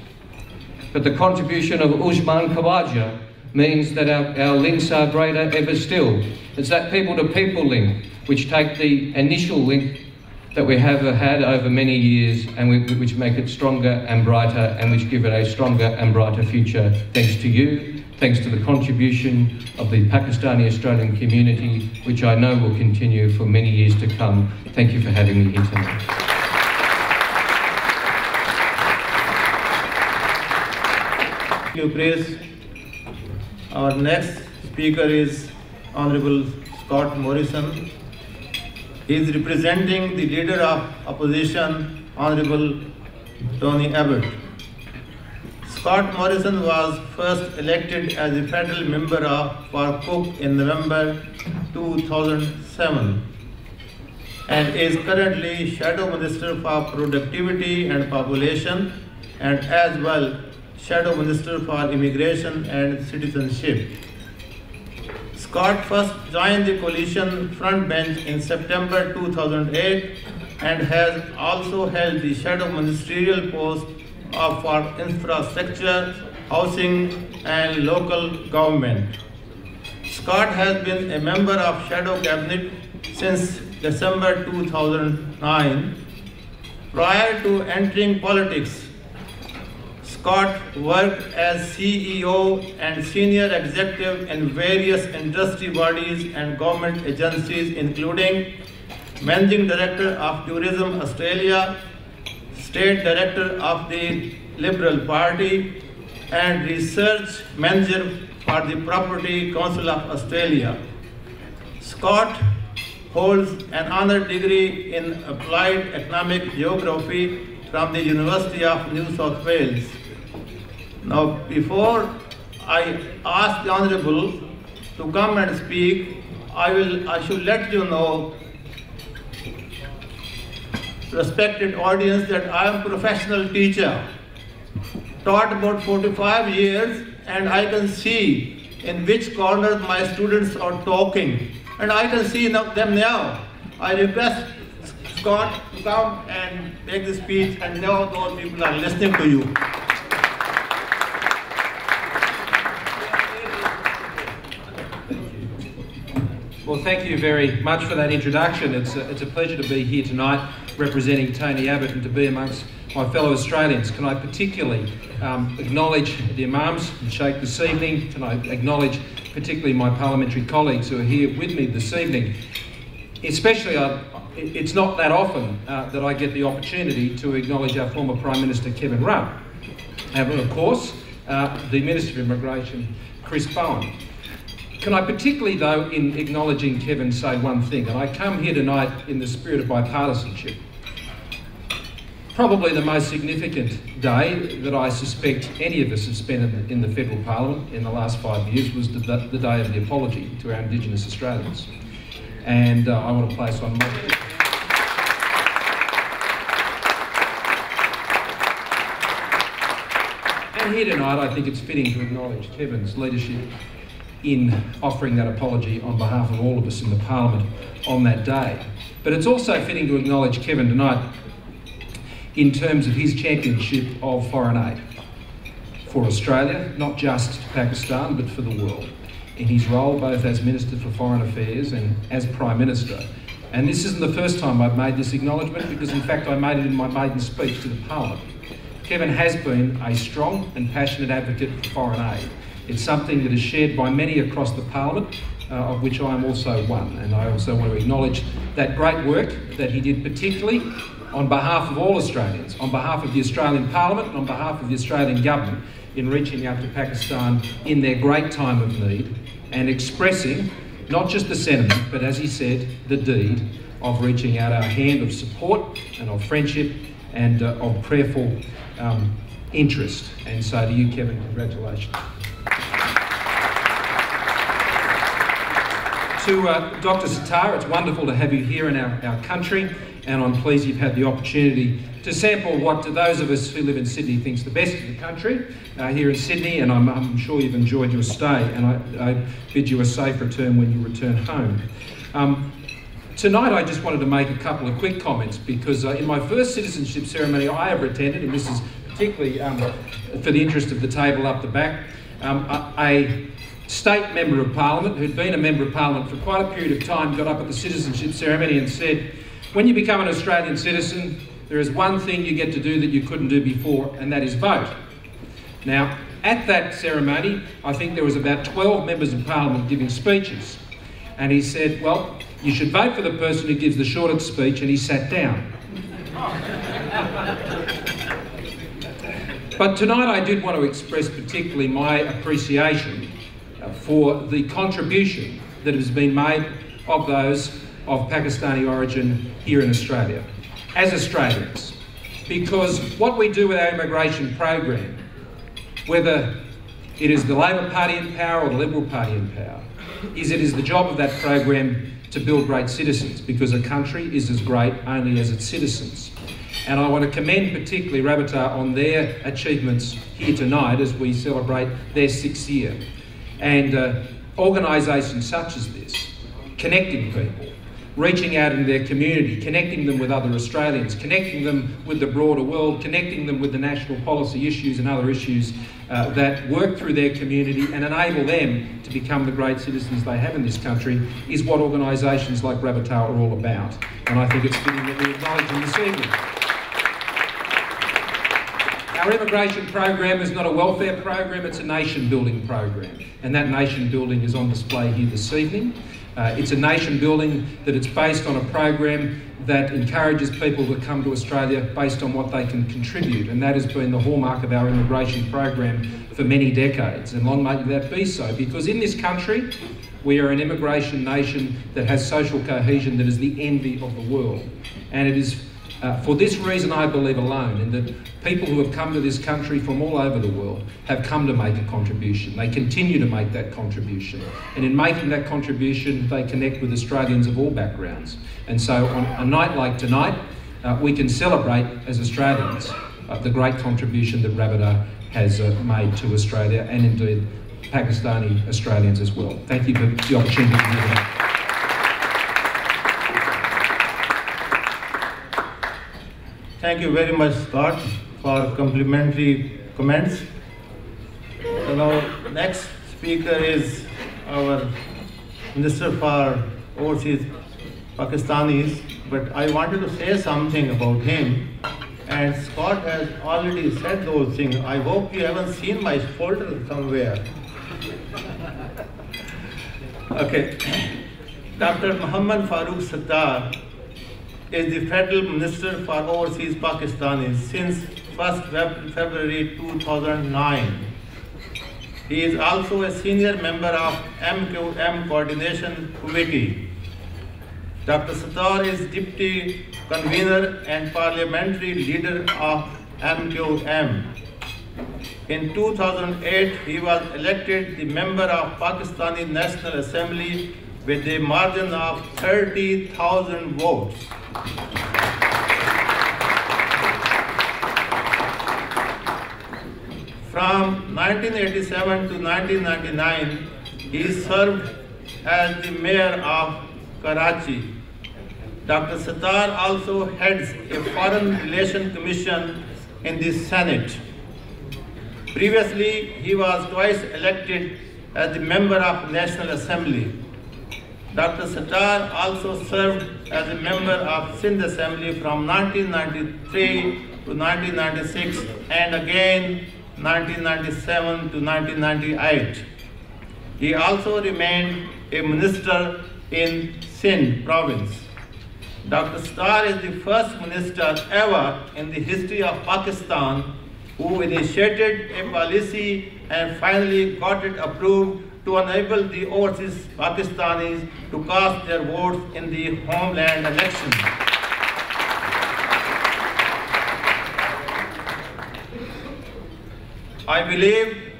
But the contribution of Usman Khawaja means that our links are greater ever still. It's that people-to-people link, which take the initial link that we have had over many years and which make it stronger and brighter, and which give it a stronger and brighter future, thanks to you, thanks to the contribution of the Pakistani-Australian community, which I know will continue for many years to come. Thank you for having me here tonight. Thank you, Chris. Our next speaker is Honorable Scott Morrison. He is representing the Leader of Opposition, Honorable Tony Abbott. Scott Morrison was first elected as a federal member for Cook in November 2007 and is currently Shadow Minister for Productivity and Population, and as well Shadow Minister for Immigration and Citizenship. Scott first joined the coalition front bench in September 2008 and has also held the Shadow Ministerial post for Infrastructure, Housing and Local Government. Scott has been a member of Shadow Cabinet since December 2009. Prior to entering politics, Scott worked as CEO and senior executive in various industry bodies and government agencies, including Managing Director of Tourism Australia, State Director of the Liberal Party, and Research Manager for the Property Council of Australia. Scott holds an honorary degree in Applied Economic Geography from the University of New South Wales. Now, before I ask the Honourable to come and speak, I should let you know, respected audience, that I am a professional teacher, taught about 45 years, and I can see in which corner my students are talking, and I can see them now. I request Scott to come and make the speech, and now those people are listening to you. Well, thank you very much for that introduction. It's a pleasure to be here tonight representing Tony Abbott and to be amongst my fellow Australians. Can I particularly acknowledge the Imams and Sheikh this evening? Can I acknowledge particularly my parliamentary colleagues who are here with me this evening? Especially, it's not that often that I get the opportunity to acknowledge our former Prime Minister Kevin Rudd. And of course, the Minister of Immigration, Chris Bowen. Can I particularly, though, in acknowledging Kevin, say one thing, and I come here tonight in the spirit of bipartisanship. Probably the most significant day that I suspect any of us have spent in the Federal Parliament in the last 5 years was the day of the apology to our Indigenous Australians. And I want to place on my... And here tonight, I think it's fitting to acknowledge Kevin's leadership in offering that apology on behalf of all of us in the Parliament on that day. But it's also fitting to acknowledge Kevin tonight in terms of his championship of foreign aid for Australia, not just Pakistan, but for the world, in his role both as Minister for Foreign Affairs and as Prime Minister. And this isn't the first time I've made this acknowledgement, because in fact I made it in my maiden speech to the Parliament. Kevin has been a strong and passionate advocate for foreign aid. It's something that is shared by many across the Parliament, of which I am also one. And I also want to acknowledge that great work that he did, particularly on behalf of all Australians, on behalf of the Australian Parliament and on behalf of the Australian Government, in reaching out to Pakistan in their great time of need and expressing not just the sentiment, but as he said, the deed of reaching out our hand of support and of friendship and of prayerful interest. And so to you, Kevin, congratulations. To Dr. Sattar, it's wonderful to have you here in our country, and I'm pleased you've had the opportunity to sample what to those of us who live in Sydney think's the best of the country here in Sydney, and I'm sure you've enjoyed your stay, and I bid you a safe return when you return home. Tonight I just wanted to make a couple of quick comments, because in my first citizenship ceremony I ever attended, and this is particularly for the interest of the table up the back, a state member of Parliament who'd been a member of Parliament for quite a period of time got up at the citizenship ceremony and said, when you become an Australian citizen, there is one thing you get to do that you couldn't do before, and that is vote. Now, at that ceremony, I think there was about 12 members of Parliament giving speeches, and he said, well, you should vote for the person who gives the shortest speech, and he sat down. But tonight I did want to express particularly my appreciation for the contribution that has been made of those of Pakistani origin here in Australia, as Australians. Because what we do with our immigration program, whether it is the Labor Party in power or the Liberal Party in power, is it is the job of that program to build great citizens, because a country is as great only as its citizens. And I want to commend particularly Rabitah on their achievements here tonight as we celebrate their 6th year. And organisations such as this, connecting people, reaching out in their community, connecting them with other Australians, connecting them with the broader world, connecting them with the national policy issues and other issues that work through their community and enable them to become the great citizens they have in this country, is what organisations like Rabitah are all about. And I think it's fitting that we acknowledge them this evening. Our immigration program is not a welfare program, it's a nation-building program. And that nation-building is on display here this evening. It's a nation-building that it's based on a program that encourages people to come to Australia based on what they can contribute. And that has been the hallmark of our immigration program for many decades. And long may that be so, because in this country, we are an immigration nation that has social cohesion that is the envy of the world. And it is for this reason, I believe alone, in that people who have come to this country from all over the world have come to make a contribution. They continue to make that contribution. And in making that contribution, they connect with Australians of all backgrounds. And so on a night like tonight, we can celebrate as Australians the great contribution that Rabitah has made to Australia, and indeed Pakistani Australians as well. Thank you for the opportunity to do that. Thank you very much, Scott, for complimentary comments. So now, next speaker is our Minister for Overseas Pakistanis, but I wanted to say something about him, and Scott has already said those things. I hope you haven't seen my folder somewhere. Okay. Dr. Muhammad Farooq Sattar is the Federal Minister for Overseas Pakistanis since 1st February 2009. He is also a senior member of MQM Coordination Committee. Dr. Sattar is Deputy Convener and Parliamentary Leader of MQM. In 2008, he was elected the member of Pakistani National Assembly with a margin of 30,000 votes. From 1987 to 1999, he served as the mayor of Karachi. Dr. Sattar also heads a Foreign Relations Commission in the Senate. Previously, he was twice elected as the member of National Assembly. Dr. Sattar also served as a member of Sindh Assembly from 1993 to 1996 and again 1997 to 1998. He also remained a minister in Sindh province. Dr. Sattar is the first minister ever in the history of Pakistan who initiated a policy and finally got it approved to enable the overseas Pakistanis to cast their votes in the homeland election. I believe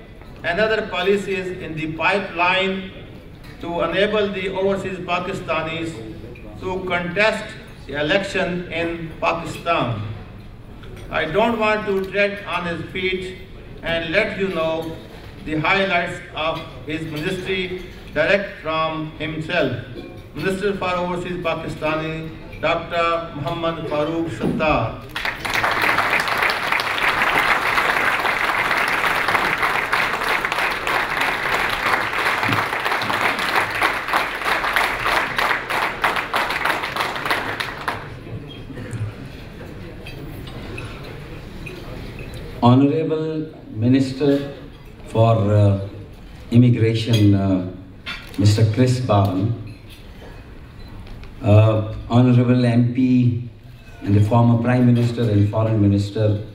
another policy is in the pipeline to enable the overseas Pakistanis to contest the election in Pakistan. I don't want to tread on his feet and let you know the highlights of his ministry direct from himself. Minister for Overseas Pakistani, Dr. Muhammad Farooq Sattar. Honorable Minister for Immigration, Mr. Chris Bowen, Honorable MP and the former Prime Minister and Foreign Minister,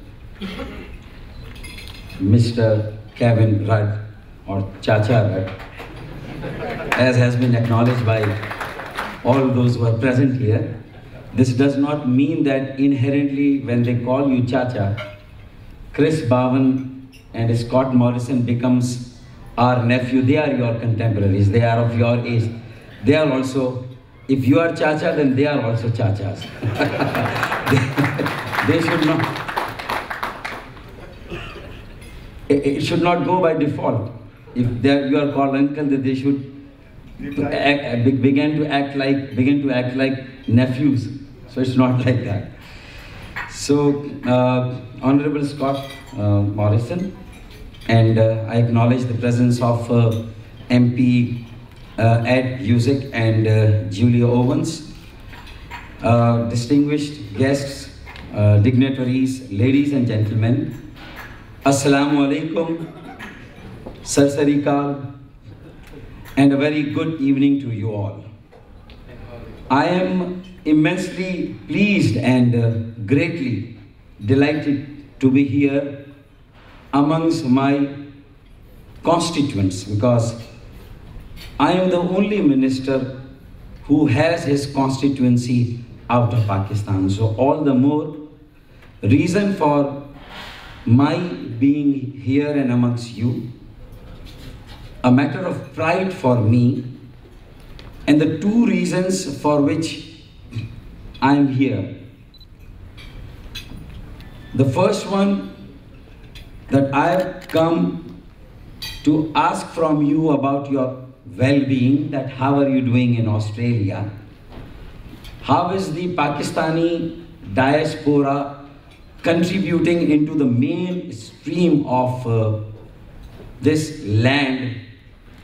Mr. Kevin Rudd, or Chacha Rudd, as has been acknowledged by all those who are present here. This does not mean that inherently when they call you Chacha, Chris Bowen and Scott Morrison becomes our nephew. They are your contemporaries. They are of your age. They are also, if you are Chacha, then they are also Chachas. they should not, it should not go by default. If you are called uncle, then they should begin to act like nephews. So it's not like that. So, Honorable Scott Morrison, and I acknowledge the presence of MP Ed Yuzik and Julia Owens, distinguished guests, dignitaries, ladies and gentlemen, Assalamu alaikum, Sar Sarikal, and a very good evening to you all. I am immensely pleased and greatly delighted to be here amongst my constituents, because I am the only minister who has his constituency out of Pakistan. So all the more reason for my being here and amongst you, a matter of pride for me, and the two reasons for which I am here. The first one, that I have come to ask from you about your well-being, that how are you doing in Australia? How is the Pakistani diaspora contributing into the mainstream of this land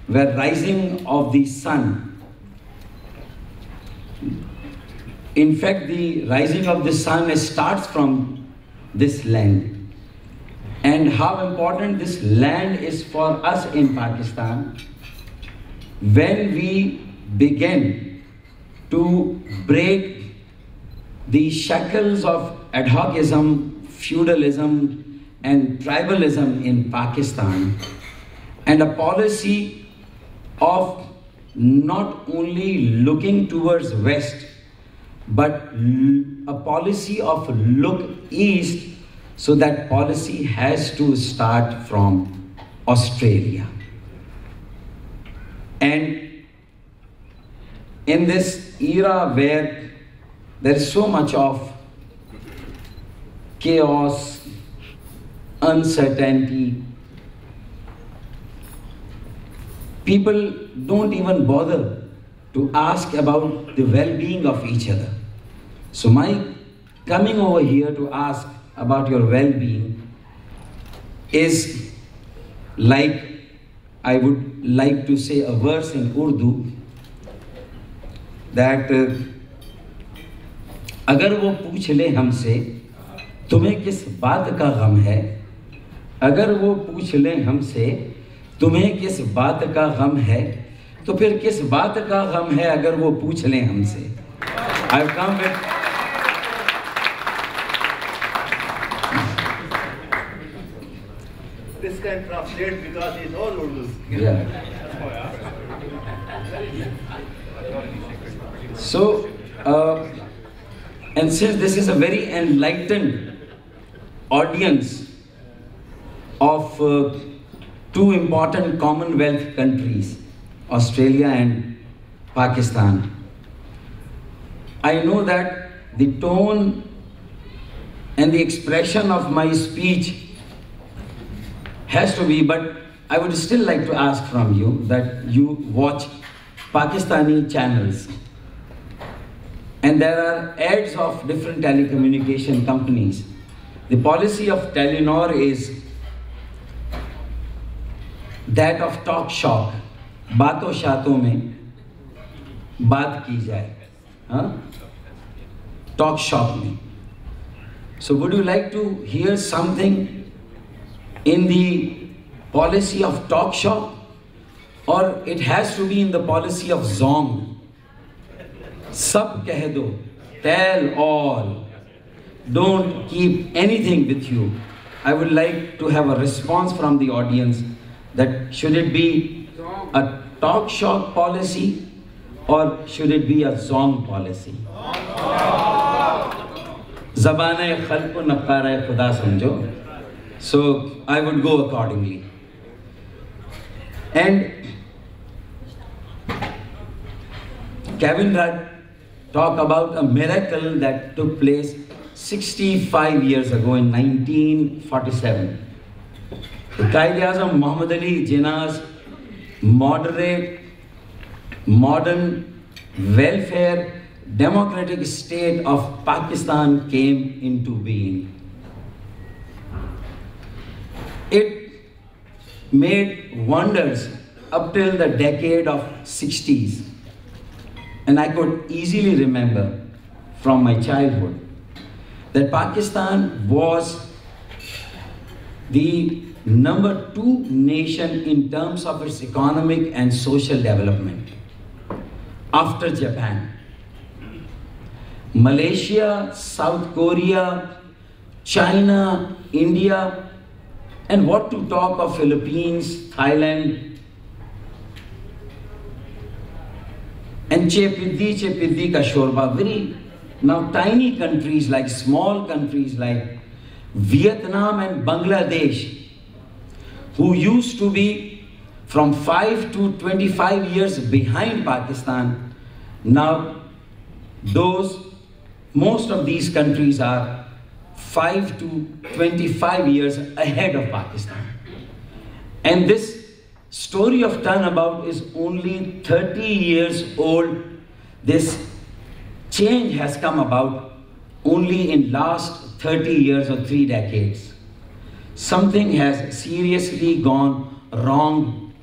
where rising of the sun, in fact, the rising of the sun starts from this land. And how important this land is for us in Pakistan when we begin to break the shackles of ad hocism, feudalism, and tribalism in Pakistan, and a policy of not only looking towards West, but a policy of look East, so that policy has to start from Australia. And in this era where there is so much of chaos, uncertainty, people don't even bother to ask about the well-being of each other. So my coming over here to ask about your well-being is like, I would like to say a verse in Urdu that अगर वो पूछ ले हमसे तुम्हें किस बात का गम है, अगर वो पूछ ले हमसे तुम्हें किस बात का गम है, तो फिर किस बात का गम है अगर वो पूछ लें हमसे. I've come with this can translate because he knows Urdu. yeah. So, and since this is a very enlightened audience of two important Commonwealth countries, Australia and Pakistan, I know that the tone and the expression of my speech has to be, but I would still like to ask from you that you watch Pakistani channels, and there are ads of different telecommunication companies. The policy of Telenor is that of talk shop, बातों शातों में बात की जाए, हाँ? Talk shop में. So would you like to hear something in the policy of talk shop, or it has to be in the policy of zong? Sab keh do, tell all, don't keep anything with you. I would like to have a response from the audience that should it be a talk shop policy or should it be a zong policy? Zabane khalq naqara khuda samjho. So I would go accordingly. And Kevin Rudd talked about a miracle that took place 65 years ago in 1947. The Quaid-e-Azam Muhammad Ali Jinnah's moderate, modern, welfare, democratic state of Pakistan came into being. It made wonders up till the decade of 60s. And I could easily remember from my childhood that Pakistan was the number 2 nation in terms of its economic and social development after Japan. Malaysia, South Korea, China, India, and what to talk of Philippines, Thailand, and Chepiddi ka shorba, very now tiny countries like small countries like Vietnam and Bangladesh, who used to be from 5 to 25 years behind Pakistan, now most of these countries are 5 to 25 years ahead of Pakistan. And this story of turnabout is only 30 years old. This change has come about only in last 30 years or 3 decades. Something has seriously gone wrong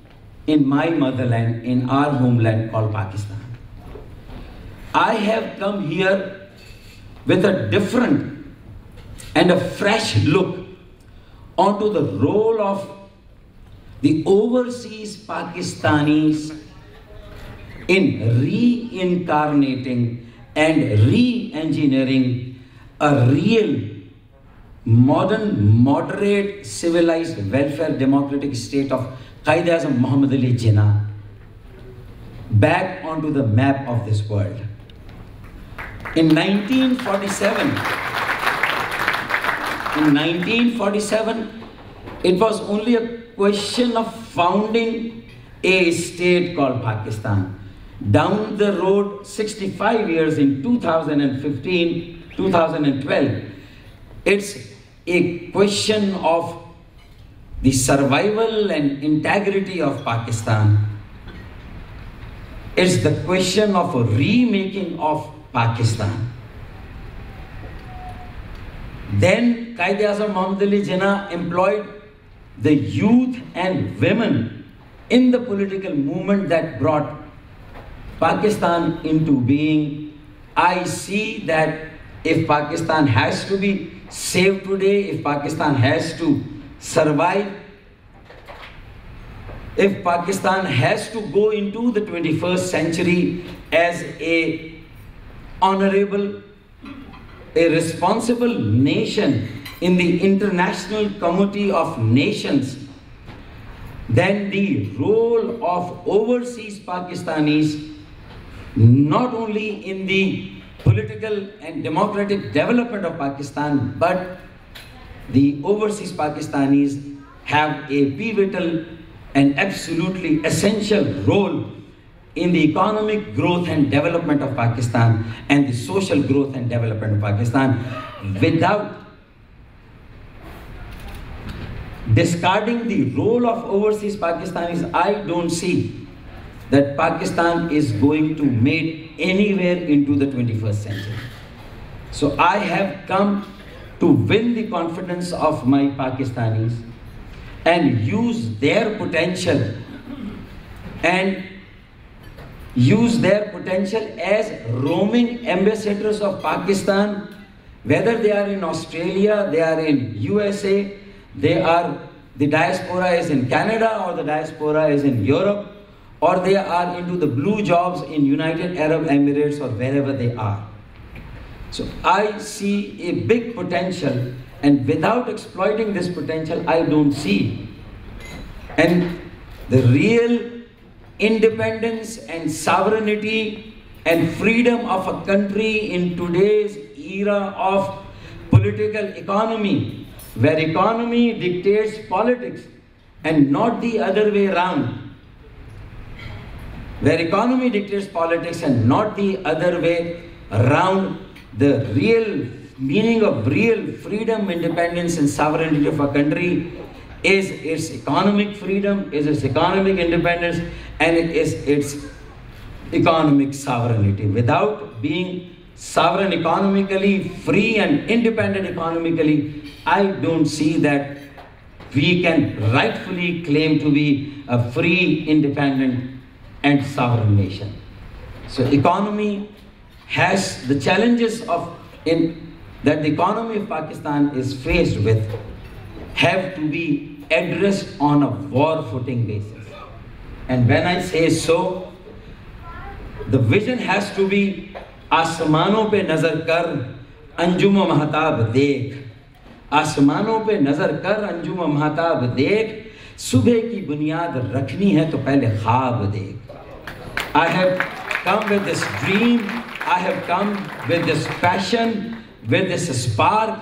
in my motherland, in our homeland called Pakistan. I have come here with a different and a fresh look onto the role of the overseas Pakistanis in reincarnating and re-engineering a real modern, moderate, civilized, welfare, democratic state of Quaid-e-Azam Muhammad Ali Jinnah back onto the map of this world. In 1947, it was only a question of founding a state called Pakistan. Down the road, 65 years in 2015, 2012, it's a question of the survival and integrity of Pakistan. It's the question of a remaking of Pakistan. Then Quaid-e-Azam Muhammad Ali Jinnah employed the youth and women in the political movement that brought Pakistan into being. I see that if Pakistan has to be saved today, if Pakistan has to survive, if Pakistan has to go into the 21st century as a honorable, a responsible nation in the International Committee of Nations, then the role of overseas Pakistanis, not only in the political and democratic development of Pakistan, but the overseas Pakistanis have a pivotal and absolutely essential role in the economic growth and development of Pakistan and the social growth and development of Pakistan. Without discarding the role of overseas Pakistanis, I don't see that Pakistan is going to make anywhere into the 21st century. So I have come to win the confidence of my Pakistanis and use their potential as roaming ambassadors of Pakistan, whether they are in Australia, they are in USA, the diaspora is in Canada, or the diaspora is in Europe, or they are into the blue jobs in United Arab Emirates or wherever they are. So I see a big potential, and without exploiting this potential, I don't see. And the real independence and sovereignty and freedom of a country in today's era of political economy, where economy dictates politics and not the other way around. Where economy dictates politics and not the other way around, the real meaning of real freedom, independence and sovereignty of a country is its economic freedom, is its economic independence, and it is its economic sovereignty. Without being sovereign economically, free and independent economically, I don't see that we can rightfully claim to be a free, independent and sovereign nation. So economy has the challenges that the economy of Pakistan is faced with have to be addressed on a war footing basis. And when I say so, the vision has to be आसमानों पे नजर कर अंजुम महताब देख, आसमानों पे नजर कर अंजुम महताब देख, सुबह की बुनियाद रखनी है तो पहले ख्वाब देख. I have come with this dream, I have come with this passion, with this spark,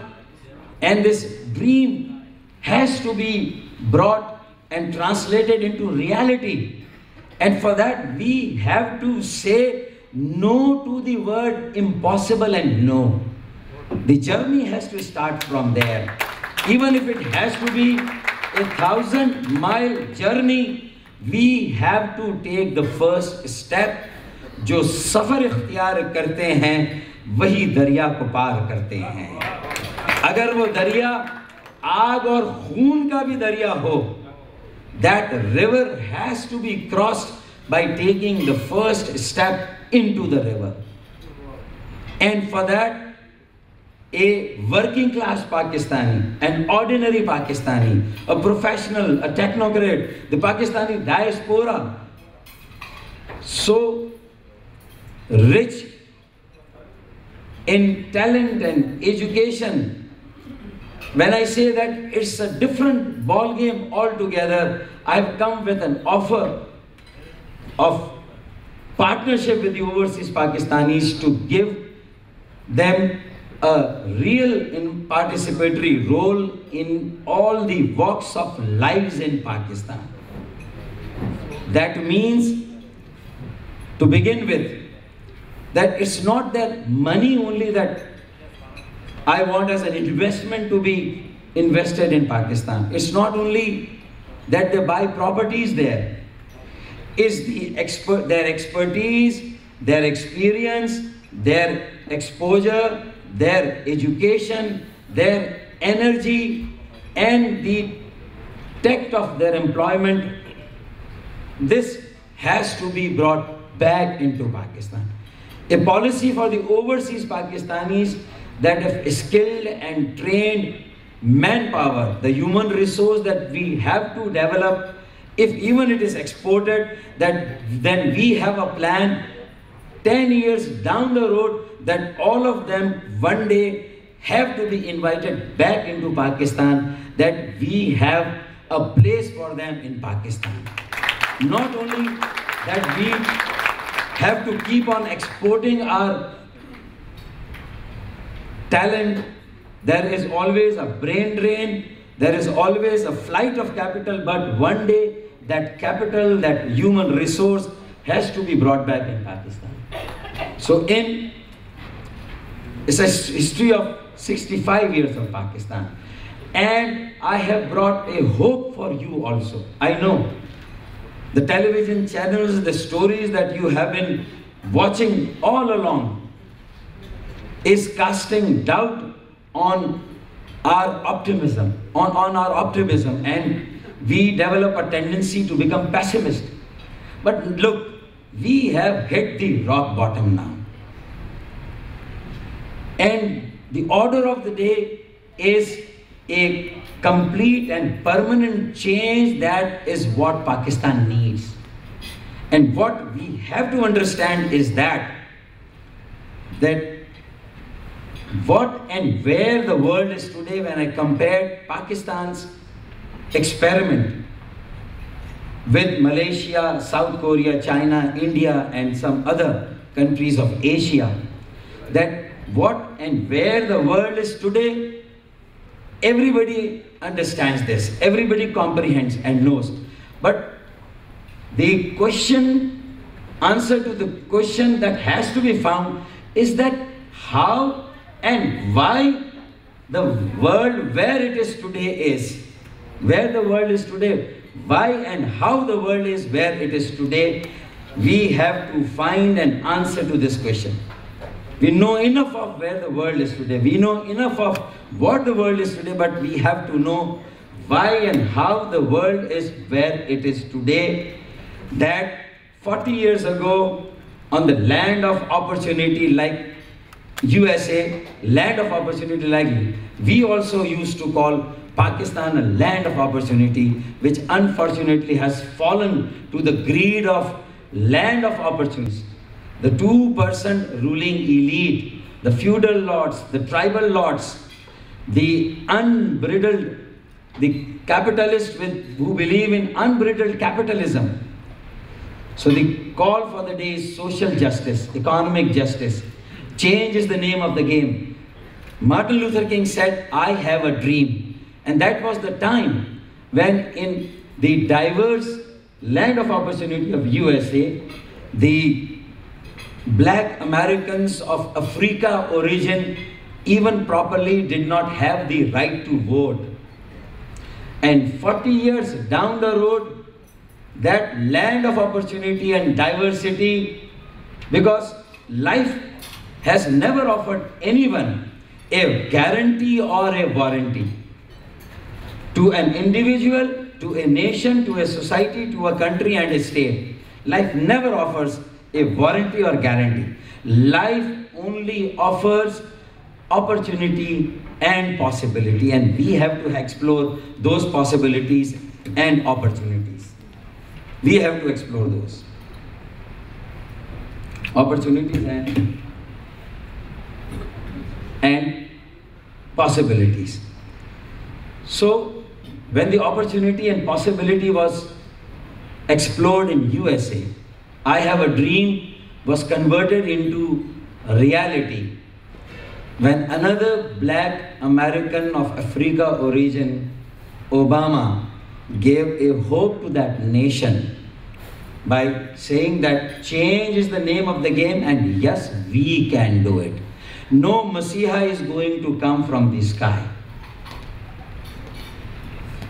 and this dream has to be brought and translated into reality. And for that we have to say no to the word impossible and no. The journey has to start from there. Even if it has to be 1,000-mile journey, we have to take the first step. जो सफर इख्तियार करते हैं वही दरिया को पार करते हैं. अगर वो दरिया आग और खून का भी दरिया हो, that river has to be crossed by taking the first step into the river. And for that, a working class Pakistani, an ordinary Pakistani, a professional, a technocrat, the Pakistani diaspora, so rich in talent and education, when I say that it's a different ball game altogether, I've come with an offer of partnership with the overseas Pakistanis to give them a real participatory role in all the walks of lives in Pakistan. That means, to begin with, that it's not that money only that I want as an investment to be invested in Pakistan. It's not only that they buy properties there. It's their expertise, their experience, their exposure, their education, their energy, and the tact of their employment. This has to be brought back into Pakistan. A policy for the overseas Pakistanis that have skilled and trained manpower, the human resource that we have to develop, if even it is exported, then we have a plan 10 years down the road that all of them one day have to be invited back into Pakistan, that we have a place for them in Pakistan. Not only that we have to keep on exporting our talent, there is always a brain drain, there is always a flight of capital, but one day that capital, that human resource has to be brought back in Pakistan. So it's a history of 65 years of Pakistan. And I have brought a hope for you also. I know the television channels, the stories that you have been watching all along is casting doubt on our optimism, on our optimism, and we develop a tendency to become pessimist. But look, we have hit the rock bottom now. And the order of the day is a complete and permanent change. That is what Pakistan needs. And what we have to understand is that what and where the world is today, when I compare Pakistan's experiment with Malaysia, South Korea, China, India, and some other countries of Asia, that what and where the world is today, everybody understands this, everybody comprehends and knows. But the answer to the question that has to be found is that how and why the world where it is today is, where the world is today, why and how the world is where it is today, we have to find an answer to this question. We know enough of where the world is today, we know enough of what the world is today, but we have to know why and how the world is where it is today. That 40 years ago, on the land of opportunity like USA, land of opportunity like we also used to call Pakistan a land of opportunity, which unfortunately has fallen to the greed of land of opportunities. The 2% ruling elite, the feudal lords, the tribal lords, the unbridled, the capitalists who believe in unbridled capitalism. So the call for the day is social justice, economic justice. Change is the name of the game. Martin Luther King said, "I have a dream." And that was the time when in the diverse land of opportunity of USA, the black Americans of Africa origin even properly did not have the right to vote. And 40 years down the road, that land of opportunity and diversity, because life has never offered anyone a guarantee or a warranty. To an individual, to a nation, to a society, to a country and a state, life never offers a warranty or guarantee. Life only offers opportunity and possibility, and we have to explore those possibilities and opportunities. We have to explore those opportunities and possibilities. So when the opportunity and possibility was explored in USA, I have a dream was converted into reality when another black American of Africa origin, Obama, gave a hope to that nation by saying that change is the name of the game, and yes, we can do it. No Messiah is going to come from the sky.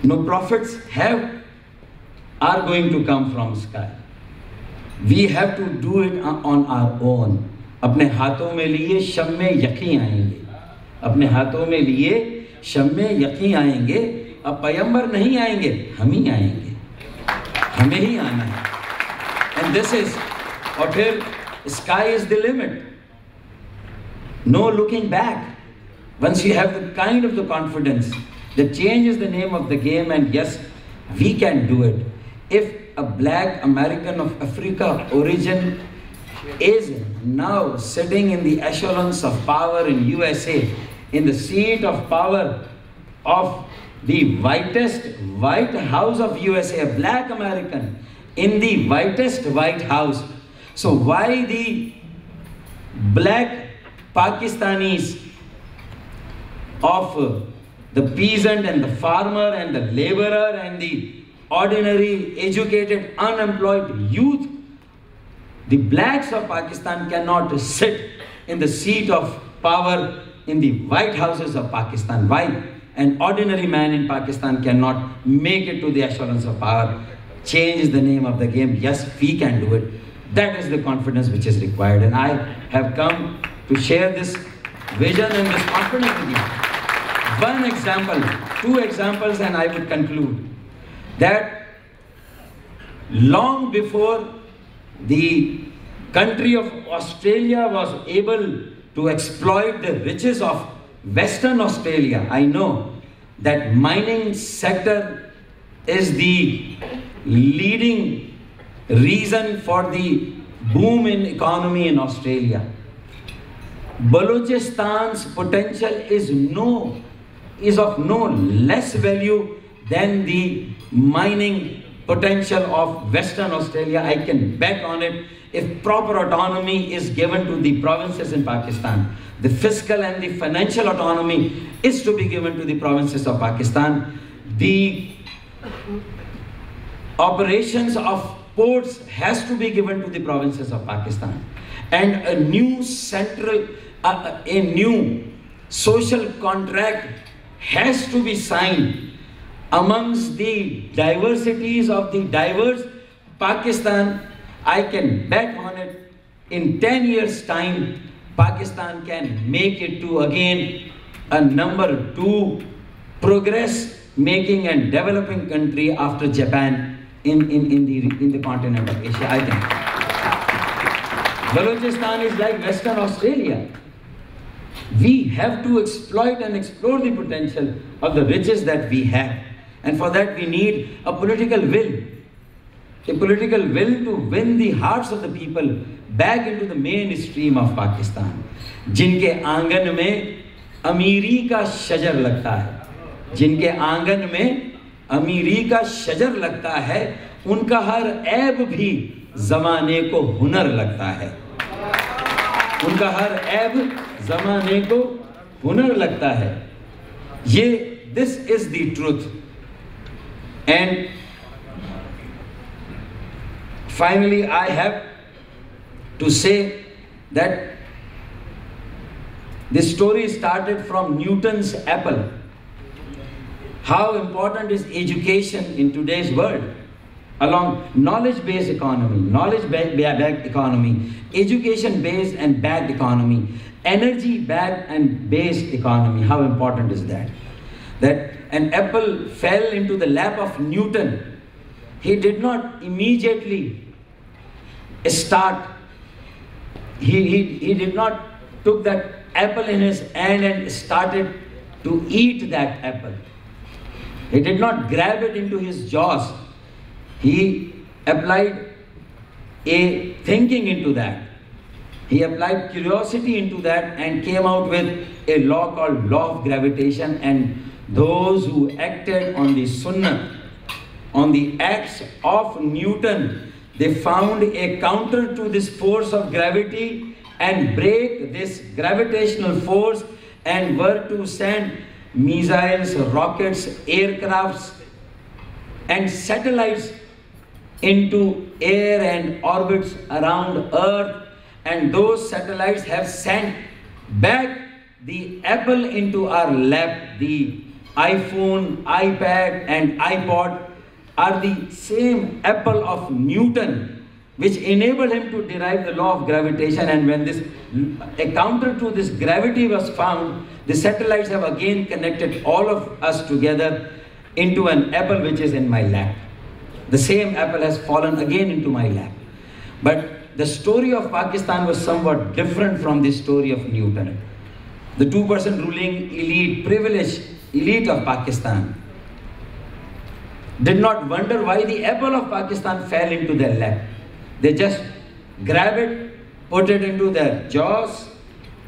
No prophets are going to come from sky. We have to do it on our own. अपने हाथों में लिए शम्मे यकीन आएंगे. अपने हाथों में लिए शम्मे यकीन आएंगे. अब पैगंबर नहीं आएंगे, हम ही आएंगे. हमें ही आना है. And this is, और फिर sky is the limit. No looking back. Once you have the kind of the confidence that change is the name of the game, and yes, we can do it. If a black American of Africa origin is now sitting in the echelons of power in USA, in the seat of power of the whitest White House of USA, a black American in the whitest White House. So why the black Pakistanis of the peasant and the farmer and the laborer and the ordinary educated unemployed youth, the blacks of Pakistan cannot sit in the seat of power in the White Houses of Pakistan? Why? An ordinary man in Pakistan cannot make it to the echelons of power. Change is the name of the game. Yes, we can do it. That is the confidence which is required. And I have come to share this vision and this confidence with you. One example, two examples, and I would conclude that long before the country of Australia was able to exploit the riches of Western Australia, I know that mining sector is the leading reason for the boom in economy in Australia. Balochistan's potential is of no less value than the mining potential of Western Australia. I can bet on it. If proper autonomy is given to the provinces in Pakistan, the fiscal and the financial autonomy is to be given to the provinces of Pakistan. The operations of ports has to be given to the provinces of Pakistan. And a new a new social contract has to be signed amongst the diversities of the diverse Pakistan. I can bet on it. In 10 years' time, Pakistan can make it to again a number 2 progress making and developing country after Japan in the continent of Asia, I think. Balochistan is like Western Australia. We have to exploit and explore the potential of the riches that we have. And for that we need a political will. A political will to win the hearts of the people back into the mainstream of Pakistan. जिनके आंगन में अमीरी का शजर लगता है, जिनके आंगन में अमीरी का शजर लगता है, उनका हर ऐब भी ज़माने को हुनर लगता है. उनका हर ऐब ज़माने को हुनर लगता है. This is the truth. And finally, I have to say that this story started from Newton's apple. How important is education in today's world? Along knowledge-based economy, knowledge-backed economy, education-based and backed economy, energy-backed and based economy. How important is that? That an apple fell into the lap of Newton. He did not immediately start. He did not took that apple in his hand and started to eat that apple. He did not grab it into his jaws. He applied a thinking into that. He applied curiosity into that and came out with a law called law of gravitation, and those who acted on the Sunnah, on the acts of Newton, they found a counter to this force of gravity and break this gravitational force and were to send missiles, rockets, aircrafts and satellites into air and orbits around Earth, and those satellites have sent back the apple into our lap. The iPhone, iPad and iPod are the same apple of Newton, which enabled him to derive the law of gravitation. And when a counter to this gravity was found, the satellites have again connected all of us together into an apple which is in my lap. The same apple has fallen again into my lap. But the story of Pakistan was somewhat different from the story of Newton. The 2% ruling elite, privileged elite of Pakistan, did not wonder why the apple of Pakistan fell into their lap. They just grab it, put it into their jaws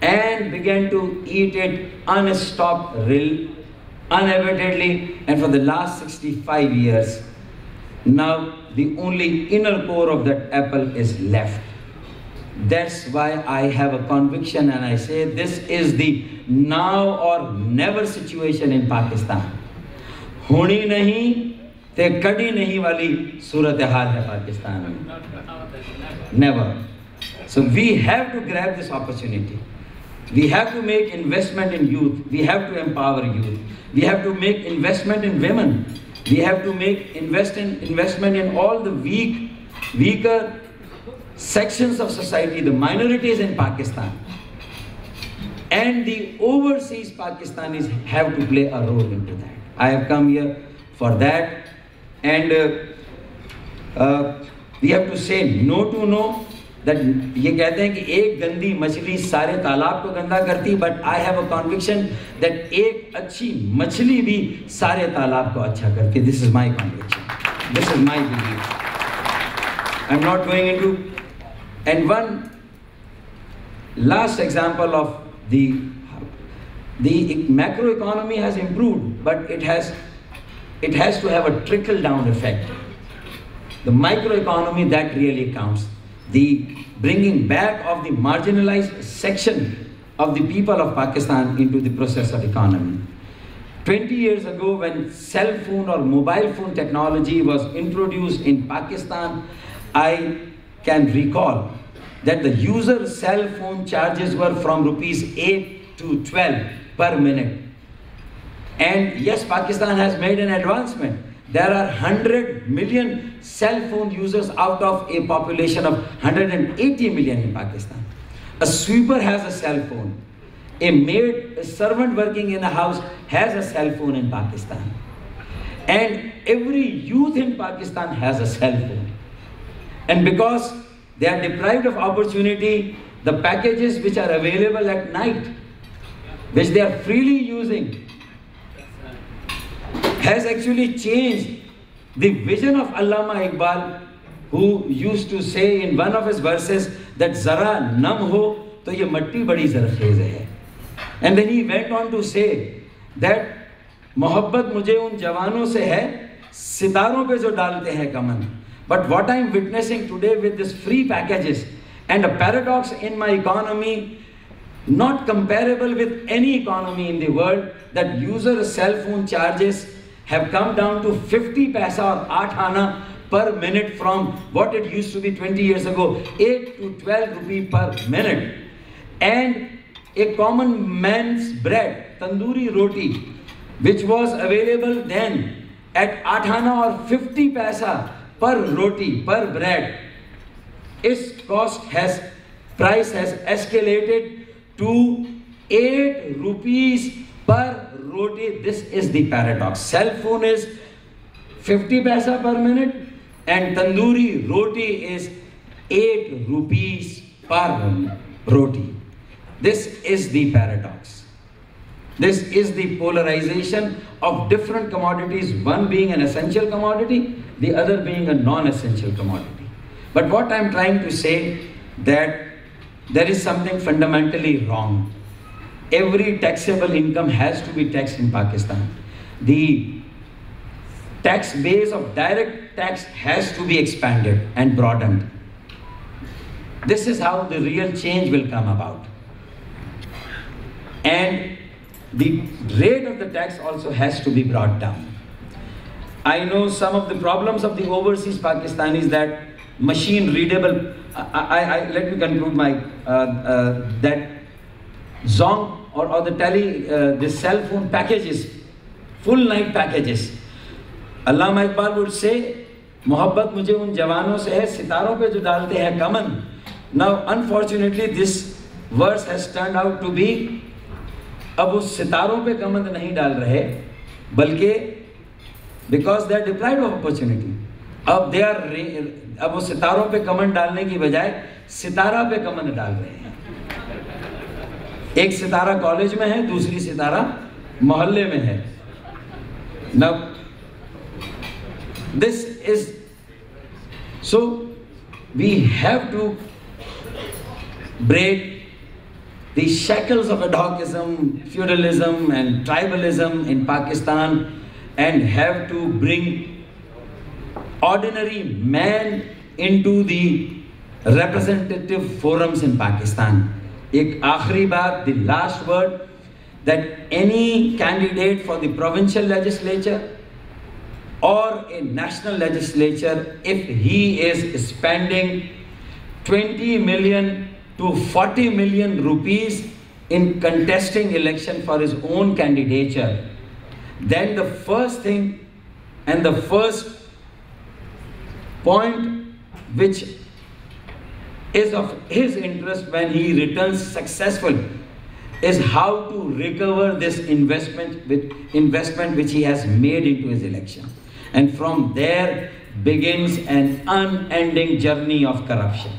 and began to eat it unstopped, unabatedly, and for the last 65 years, now the only inner core of that apple is left. That's why I have a conviction and I say this is the now or never situation in Pakistan. Honi nahi te kadi nahi wali surat hal hai Pakistan mein. Never. So we have to grab this opportunity. We have to make investment in youth. We have to empower youth. We have to make investment in women. We have to make investment in all the weaker sections of society, the minorities in Pakistan. And the overseas Pakistanis have to play a role into that. I have come here for that. And we have to say no to no. That ये कहते हैं कि एक गंदी मछली सारे तालाब को गंदा करती, but I have a conviction that एक अच्छी मछली भी सारे तालाब को अच्छा करती. This is my conviction. This is my belief. I'm not going into. And one last example of the macroeconomy has improved, but it has to have a trickle down effect. The microeconomy, that really counts. The bringing back of the marginalized section of the people of Pakistan into the process of economy. 20 years ago, when cell phone or mobile phone technology was introduced in Pakistan, I can recall that the user cell phone charges were from rupees 8 to 12 per minute. And yes, Pakistan has made an advancement. There are 100 million cell phone users out of a population of 180 million in Pakistan. A sweeper has a cell phone. A maid, a servant working in a house has a cell phone in Pakistan. And every youth in Pakistan has a cell phone. And because they are deprived of opportunity, the packages which are available at night, which they are freely using, has actually changed the vision of Allama Iqbal, who used to say in one of his verses that zara nam ho to ye matti badi zarkhez hai. And then he went on to say that mohabbat mujhe un jawanon se hai sitaron pe jo dalte hain kaman. But what I am witnessing today with this free packages and a paradox in my economy, not comparable with any economy in the world, that user cell phone charges have come down to 50 paisa or 8 ana per minute from what it used to be 20 years ago, 8 to 12 rupee per minute. And a common man's bread, tandoori roti, which was available then at 8 ana or 50 paisa per roti, per bread, its price has escalated to 8 rupees per roti. This is the paradox. Cell phone is 50 paisa per minute and tandoori roti is 8 rupees per roti. This is the paradox. This is the polarization of different commodities, one being an essential commodity, the other being a non-essential commodity. But what I'm trying to say, that there is something fundamentally wrong. Every taxable income has to be taxed in Pakistan. the tax base of direct tax has to be expanded and broadened. This is how the real change will come about. And the rate of the tax also has to be brought down. I know some of the problems of the overseas Pakistanis, that machine readable, let me conclude my, that Zong or the the cell phone packages, full night packages. Allama Iqbal would say, मोहब्बत मुझे उन जवानों से है सितारों पे जो डालते हैं कमन. Now unfortunately this verse has turned out to be, अब उस सितारों पे कमन नहीं डाल रहे, बल्कि because they are deprived of opportunity. अब they are, अब वो सितारों पे कमन डालने की बजाय सितारा पे कमन डाल रहे हैं. एक सितारा कॉलेज में है, दूसरी सितारा मोहल्ले में है. Now this is, so we have to break the shackles of ad hocism, feudalism and tribalism in Pakistan, and have to bring ordinary man into the representative forums in Pakistan. Ek aakhri baat, the last word, that any candidate for the provincial legislature or a national legislature, if he is spending 20 million to 40 million rupees in contesting election for his own candidature, then the first thing and the first point which is of his interest when he returns successful is how to recover this investment which he has made into his election. And from there begins an unending journey of corruption.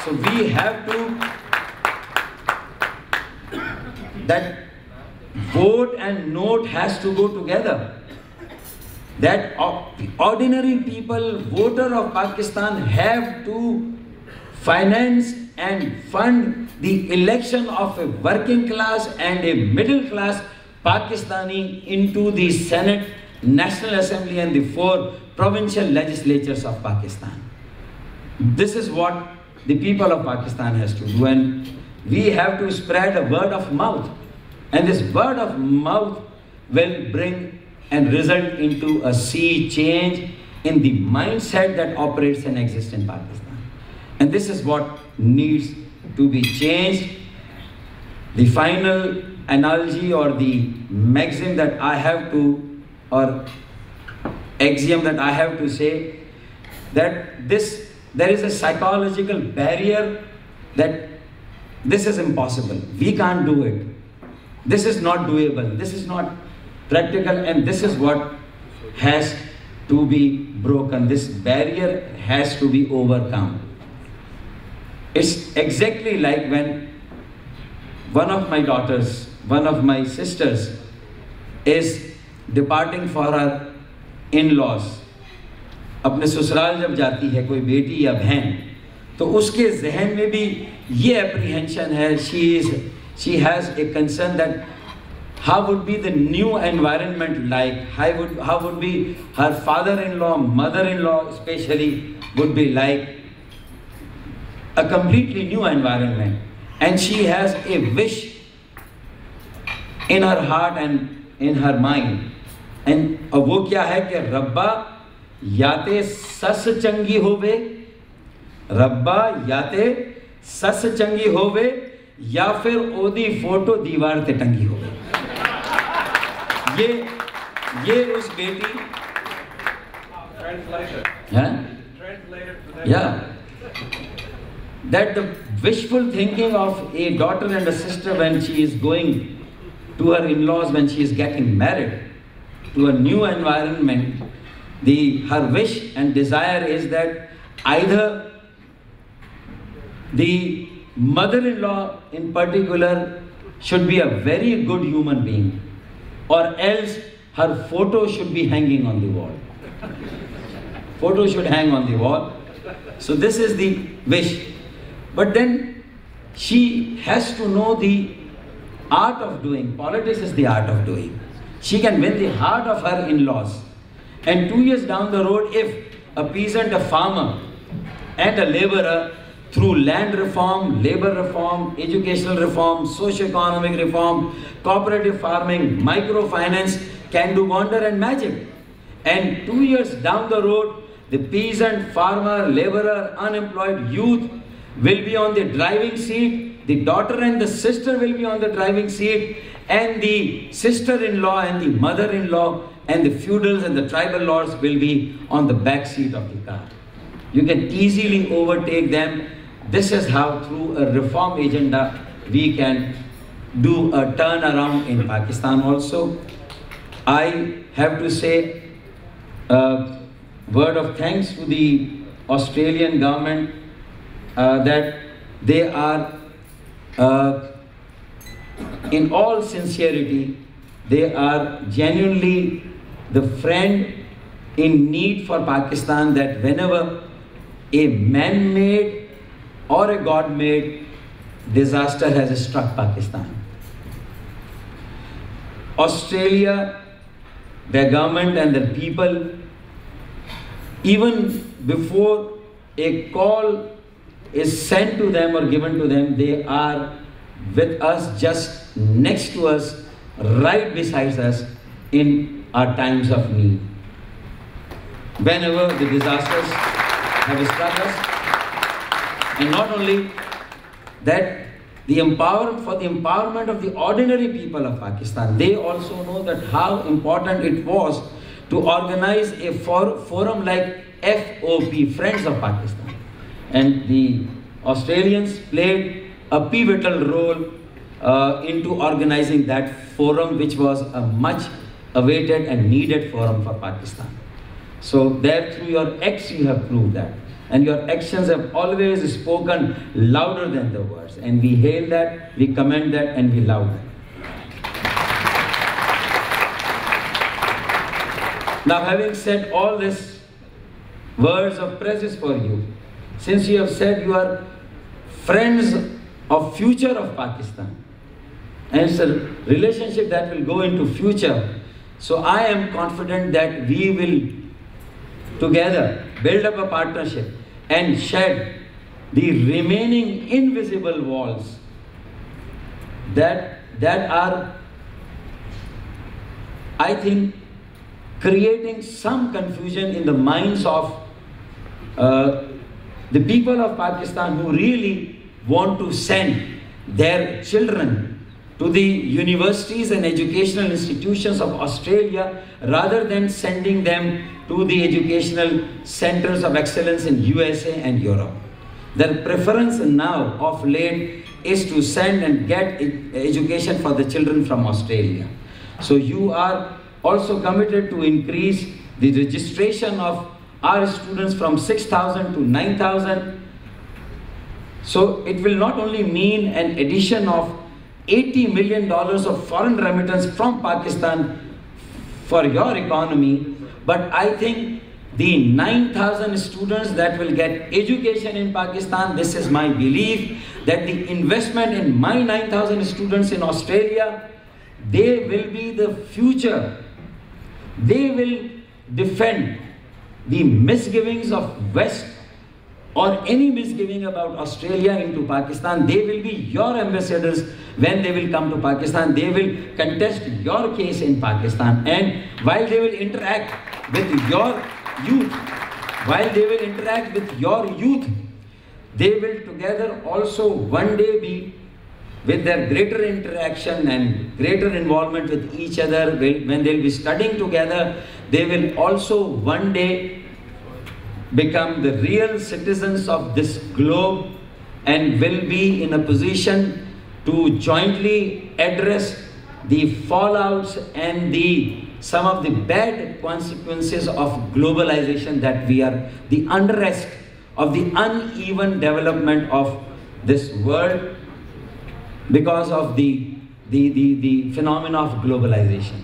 So we have to, that vote and note has to go together. That ordinary people, voter of Pakistan, have to finance and fund the election of a working class and a middle class Pakistani into the Senate, National Assembly and the 4 provincial legislatures of Pakistan. This is what the people of Pakistan has to do, and we have to spread a word of mouth. And this word of mouth will bring and result into a sea change in the mindset that operates and exists in Pakistan. And this is what needs to be changed. The final analogy or the maxim that I have to, or axiom that I have to say, that there is a psychological barrier that this is impossible. We can't do it. This is not doable. This is not practical, and this is what has to be broken. This barrier has to be overcome. It's exactly like when one of my daughters, one of my sisters is departing for her in-laws. अपने ससुराल जब जाती है कोई बेटी या बहन, तो उसके जहन में भी ये apprehension है, she has a concern that how would be the new environment like, how would be her father-in-law, mother-in-law especially would be like, a completely new environment. And she has a wish in her heart and in her mind. And वो क्या है कि रब्बा याते सस चंगी होवे, रब्बा याते सस चंगी होवे, या फिर ओदी फोटो दीवार ते टंगी होवे. ये उस बेटी, yeah, that the wishful thinking of a daughter and a sister when she is going to her in-laws, when she is getting married to a new environment, her wish and desire is that either the mother-in-law in particular should be a very good human being, or else her photo should be hanging on the wall. Photo should hang on the wall. So this is the wish. But then she has to know the art of doing. Politics is the art of doing. She can win the heart of her in-laws. And 2 years down the road, if a peasant, a farmer, and a laborer, through land reform, labor reform, educational reform, socio-economic reform, cooperative farming, microfinance, can do wonder and magic. And 2 years down the road, the peasant, farmer, laborer, unemployed youth will be on the driving seat, the daughter and the sister will be on the driving seat, and the sister-in-law and the mother-in-law and the feudals and the tribal lords will be on the back seat of the car. You can easily overtake them. This is how, through a reform agenda, we can do a turnaround in Pakistan also. I have to say a word of thanks to the Australian government that they are, in all sincerity, they are genuinely the friend in need for Pakistan, that whenever a man-made or a God-made disaster has struck Pakistan, Australia, their government and their people, even before a call is sent to them or given to them, they are with us, just next to us, right beside us in our times of need. Whenever the disasters have struck us, and not only that, for the empowerment of the ordinary people of Pakistan, they also know that how important it was to organize a forum like FOP, Friends of Pakistan. And the Australians played a pivotal role into organizing that forum, which was a much awaited and needed forum for Pakistan. So there, through your acts, you have proved that. And your actions have always spoken louder than the words. And we hail that, we commend that, and we love that. Now, having said all this words of praises for you, since you have said you are friends of future of Pakistan, and it's a relationship that will go into future, so I am confident that we will together build up a partnership and shed the remaining invisible walls that are, I think, creating some confusion in the minds of the people of Pakistan who really want to send their children to the universities and educational institutions of Australia rather than sending them to the educational centers of excellence in USA and Europe. Their preference now of late is to send and get education for the children from Australia. So you are also committed to increase the registration of our students from 6,000 to 9,000. So it will not only mean an addition of $80 million of foreign remittance from Pakistan for your economy, but I think the 9,000 students that will get education in Pakistan, this is my belief, that the investment in my 9,000 students in Australia, they will be the future. They will defend the misgivings of West or any misgiving about Australia into Pakistan. They will be your ambassadors when they will come to Pakistan. They will contest your case in Pakistan. And while they will interact with your youth, they will together also one day be, with their greater interaction and greater involvement with each other, when they'll be studying together, they will also one day become the real citizens of this globe and will be in a position to jointly address the fallouts and some of the bad consequences of globalization that we are, the unrest of the uneven development of this world because of the phenomena of globalization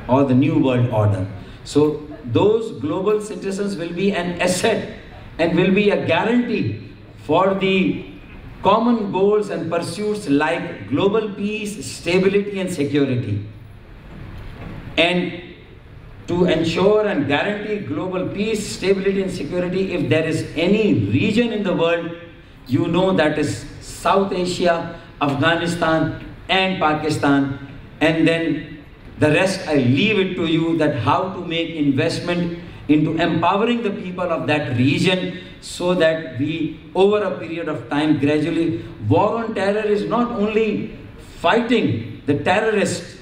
or the new world order. So those global citizens will be an asset and will be a guarantee for the common goals and pursuits like global peace, stability and security. And to ensure and guarantee global peace, stability and security, if there is any region in the world, you know that is South Asia, Afghanistan and Pakistan. And then the rest I leave it to you, that how to make investment into empowering the people of that region, so that we, over a period of time, gradually, war on terror is not only fighting the terrorists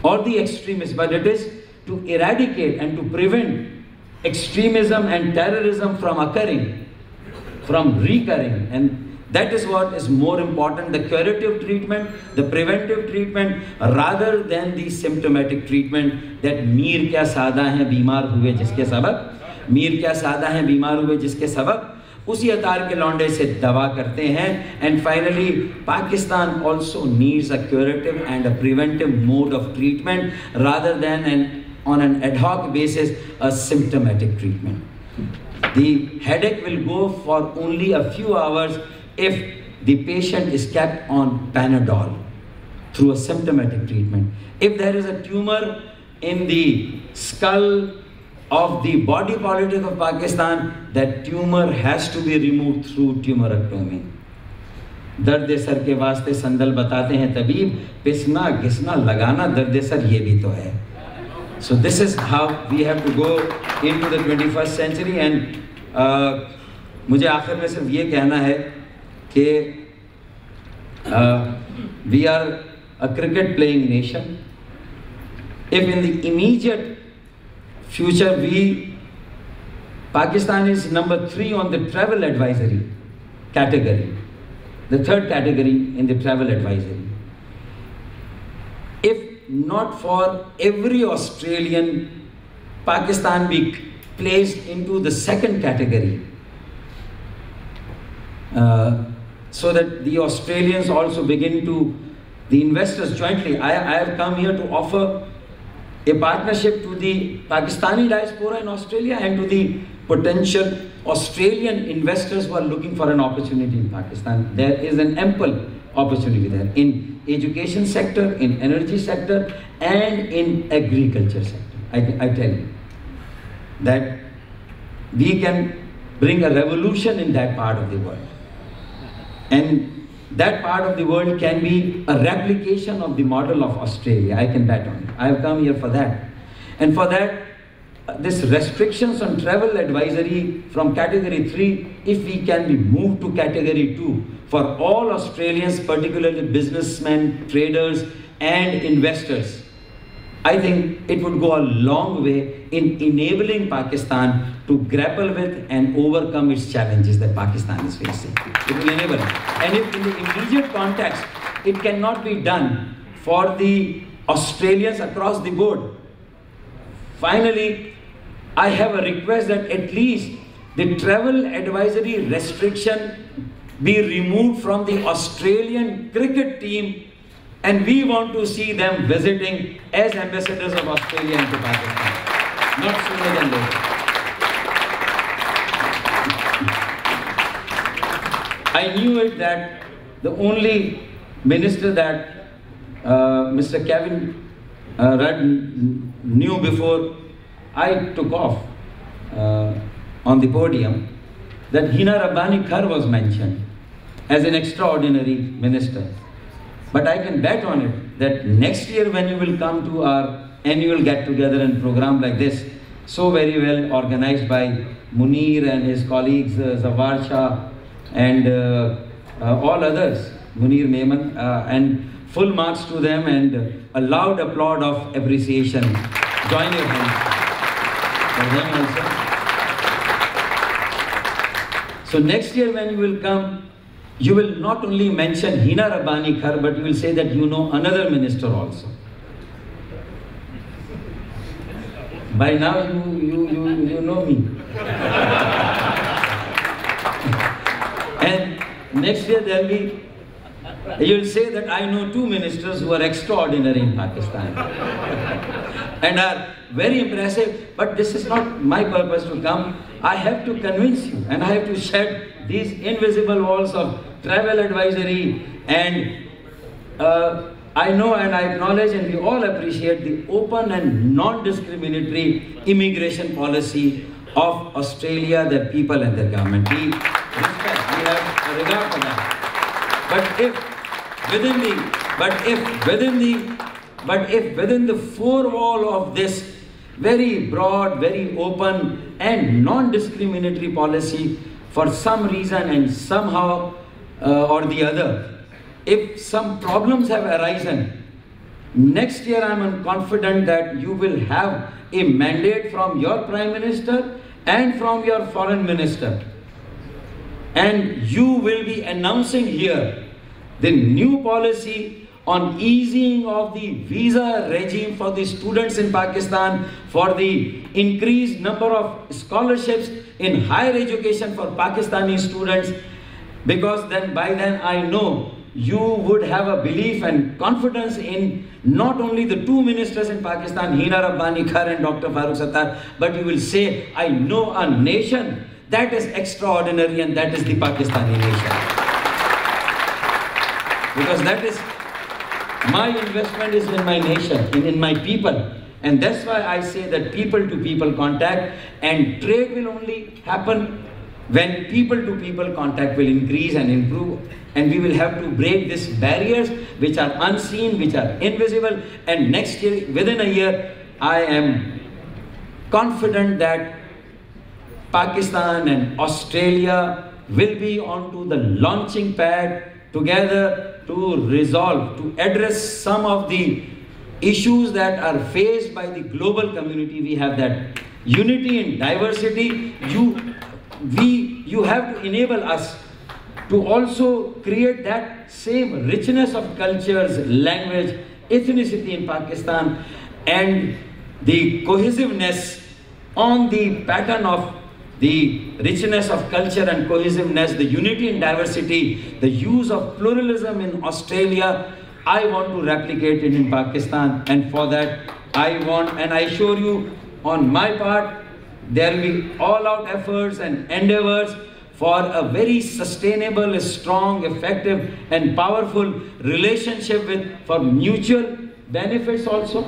or the extremists, but it is to eradicate and to prevent extremism and terrorism from occurring, from recurring. And that is what is more important, the curative treatment, the preventive treatment, rather than the symptomatic treatment, that Mir क्या सादा हैं बीमार हुए जिसके सबब, मीर क्या सादा हैं बीमार हुए जिसके सबब, उसी अतार के लौंडे से दवा करते हैं. And finally, Pakistan also needs a curative and a preventive mode of treatment, rather than on an ad hoc basis, a symptomatic treatment. The headache will go for only a few hours if the patient is kept on Panadol through a symptomatic treatment. If there is a tumor in the skull of the body politic of Pakistan, that tumor has to be removed through tumorectomy. दर्द sir के वास्ते संदल बताते हैं तबीब, पिसना घिसना लगाना दर्द sir ये भी तो है. So this is how we have to go into the 21st century. And मुझे आखिर में सिर्फ ये कहना है कि we are a cricket playing nation. If in the immediate future Pakistan is number 3 on the travel advisory category, the 3rd category in the travel advisory. If not for every Australian, Pakistan be placed into the 2nd category, so that the Australians also begin to, the investors jointly, I have come here to offer a partnership to the Pakistani diaspora in Australia and to the potential Australian investors who are looking for an opportunity in Pakistan. There is an ample opportunity there in education sector, in energy sector and in agriculture sector. I tell you that we can bring a revolution in that part of the world. And that part of the world can be a replication of the model of Australia. I can bet on it. I have come here for that. And for that, this restrictions on travel advisory from category 3, if we can be moved to category 2, for all Australians, particularly businessmen, traders and investors, I think it would go a long way in enabling Pakistan to grapple with and overcome its challenges that Pakistan is facing. It will enable it. And if in the immediate context, it cannot be done for the Australians across the board. Finally, I have a request that at least the travel advisory restriction be removed from the Australian cricket team, and we want to see them visiting as ambassadors of Australia into Pakistan, not sooner than later. I knew it that the only minister that Mr. Kevin Rudd knew before I took off on the podium, that Hina Rabbani Khar was mentioned as an extraordinary minister. But I can bet on it that next year when you will come to our annual get-together and program like this, so very well organized by Munir and his colleagues, Zawar Shah and all others, Munir Mehman, and full marks to them and a loud applaud of appreciation. Join your hands for them also. So next year when you will come, you will not only mention Hina Rabbani Khar, but you will say that you know another minister also. By now you know me. And next year there will be, you will say that I know 2 ministers who are extraordinary in Pakistan and are very impressive, but this is not my purpose to come. I have to convince you and I have to shed these invisible walls of travel advisory, and I know and I acknowledge and we all appreciate the open and non-discriminatory immigration policy of Australia, their people and their government. We respect, we have a regard for that. But if within the four wall of this very broad, very open and non-discriminatory policy, for some reason and somehow or the other, if some problems have arisen, next year I am confident that you will have a mandate from your Prime Minister and from your Foreign Minister. And you will be announcing here the new policy on easing of the visa regime for the students in Pakistan, for the increased number of scholarships in higher education for Pakistani students, because then by then I know you would have a belief and confidence in not only the two ministers in Pakistan, Hina Rabbani Kar and Dr. Farooq Sattar, but you will say, I know a nation that is extraordinary, and that is the Pakistani nation. Because that is, my investment is in my nation, in my people. And that's why I say that people-to-people contact and trade will only happen when people-to-people contact will increase and improve. And we will have to break these barriers which are unseen, which are invisible. And next year, within a year, I am confident that Pakistan and Australia will be onto the launching pad together to resolve, to address some of the issues that are faced by the global community. We have that unity in diversity. You have to enable us to also create that same richness of cultures, language, ethnicity in Pakistan, and the cohesiveness on the pattern of the richness of culture and cohesiveness, the unity in diversity, the use of pluralism in Australia. I want to replicate it in Pakistan, and for that I want, and I assure you on my part, there will be all-out efforts and endeavors for a very sustainable, strong, effective and powerful relationship for mutual benefits also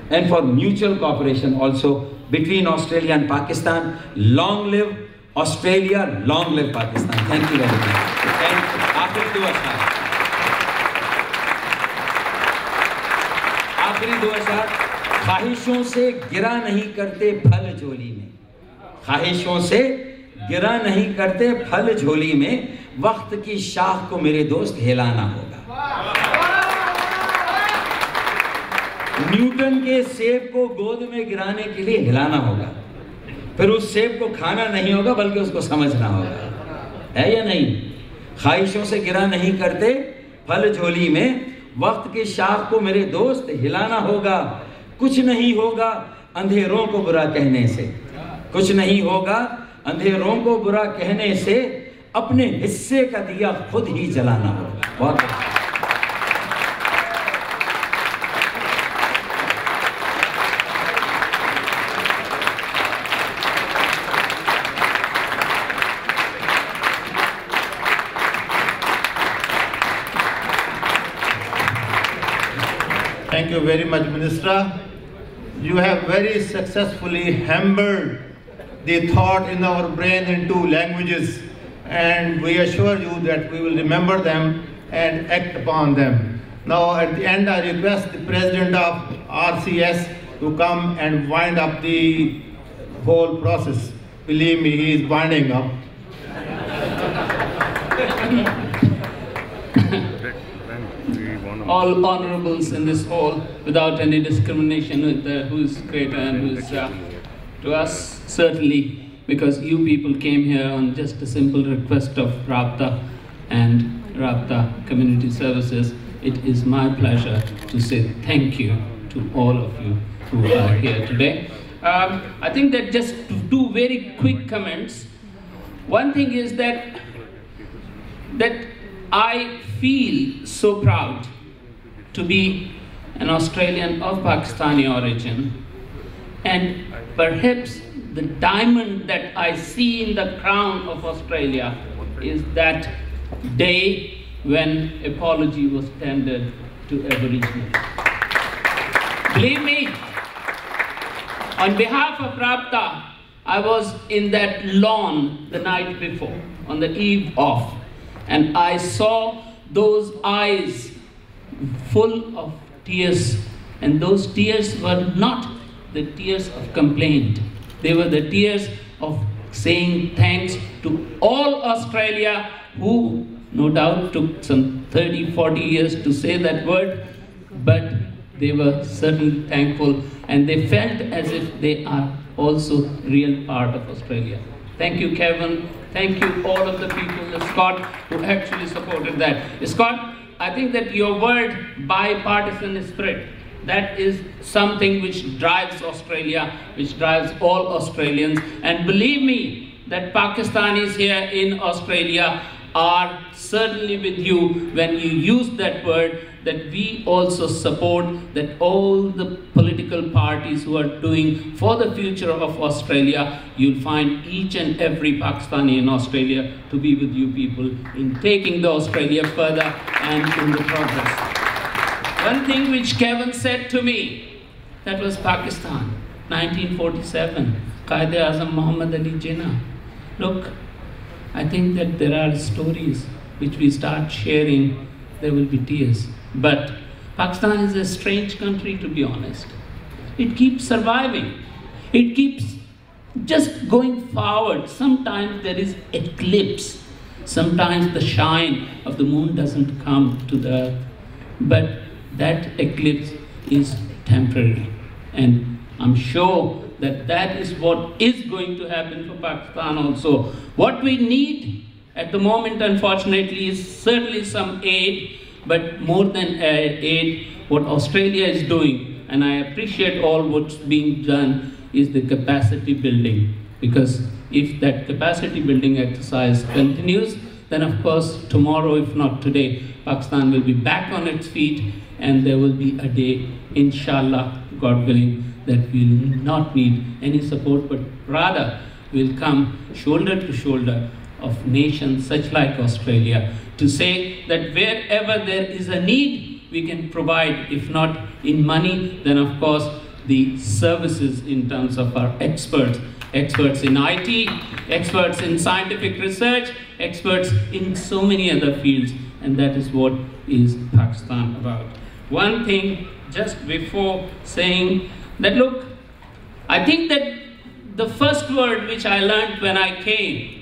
and for mutual cooperation also between Australia and Pakistan. Long live Australia, long live Pakistan. Thank you very much. And after आखिरी 2000 ख्वाहिशों से गिरा नहीं करते फल झोली में, ख्वाहिशों से गिरा नहीं करते फल झोली में, वक्त की शाख को मेरे दोस्त हिलाना होगा। न्यूटन के सेब को गोद में गिराने के लिए हिलाना होगा, फिर उस सेब को खाना नहीं होगा बल्कि उसको समझना होगा, है या नहीं? ख्वाहिशों से गिरा नहीं करते फल झोली में, वक्त की शाख को मेरे दोस्त हिलाना होगा। कुछ नहीं होगा अंधेरों को बुरा कहने से, कुछ नहीं होगा अंधेरों को बुरा कहने से, अपने हिस्से का दिया खुद ही जलाना होगा। बहुत Thank you very much, Minister. You have very successfully hammered the thought in our brain into languages, and we assure you that we will remember them and act upon them. Now at the end, I request the President of RCS to come and wind up the whole process. Believe me, he is winding up. All honorables in this hall, without any discrimination with who's greater and who's to us, certainly, because you people came here on just a simple request of Rabitah and Rabitah Community Services. It is my pleasure to say thank you to all of you who are here today. I think that just two very quick comments. One thing is that I feel so proud to be an Australian of Pakistani origin, and perhaps the diamond that I see in the crown of Australia is that day when apology was tendered to Aboriginals. Believe me, on behalf of Rabitah, I was in that lawn the night before, on the eve of, and I saw those eyes full of tears, and those tears were not the tears of complaint. They were the tears of saying thanks to all Australia, who no doubt took some 30, 40 years to say that word, but they were certainly thankful, and they felt as if they are also real part of Australia. Thank you, Kevin. Thank you, all of the people, Scott, who actually supported that. Scott, I think that your word, bipartisan spirit, that is something which drives Australia, which drives all Australians. And believe me, that Pakistanis here in Australia are certainly with you when you use that word, that we also support that all the political parties who are doing for the future of Australia, you'll find each and every Pakistani in Australia to be with you people in taking the Australia further and in the progress. One thing which Kevin said to me, that was Pakistan, 1947, Quaid-e-Azam Muhammad Ali Jinnah. Look, I think that there are stories which we start sharing, there will be tears. But Pakistan is a strange country, to be honest. It keeps surviving. It keeps just going forward. Sometimes there is eclipse. Sometimes the shine of the moon doesn't come to the earth. But that eclipse is temporary. And I'm sure that that is what is going to happen for Pakistan also. What we need at the moment, unfortunately, is certainly some aid, but more than aid, what Australia is doing, and I appreciate all what's being done, is the capacity building. Because if that capacity building exercise continues, then of course tomorrow, if not today, Pakistan will be back on its feet, and there will be a day, inshallah, God willing, that we will not need any support, but rather will come shoulder to shoulder of nations such like Australia to say that wherever there is a need, we can provide, if not in money, then of course the services in terms of our experts. Experts in IT, experts in scientific research, experts in so many other fields, and that is what is Pakistan about. One thing just before saying that, look, I think that the first word which I learned when I came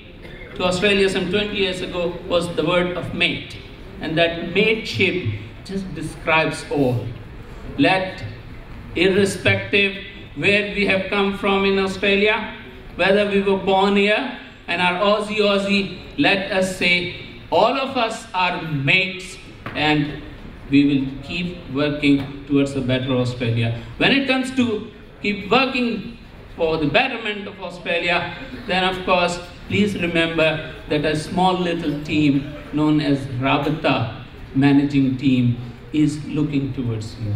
to Australia some 20 years ago was the word of mate. And that mateship just describes all. Let, irrespective where we have come from in Australia, whether we were born here and are Aussie, let us say all of us are mates, and we will keep working towards a better Australia. When it comes to keep working for the betterment of Australia, then of course, please remember that a small little team known as Rabitah managing team is looking towards you.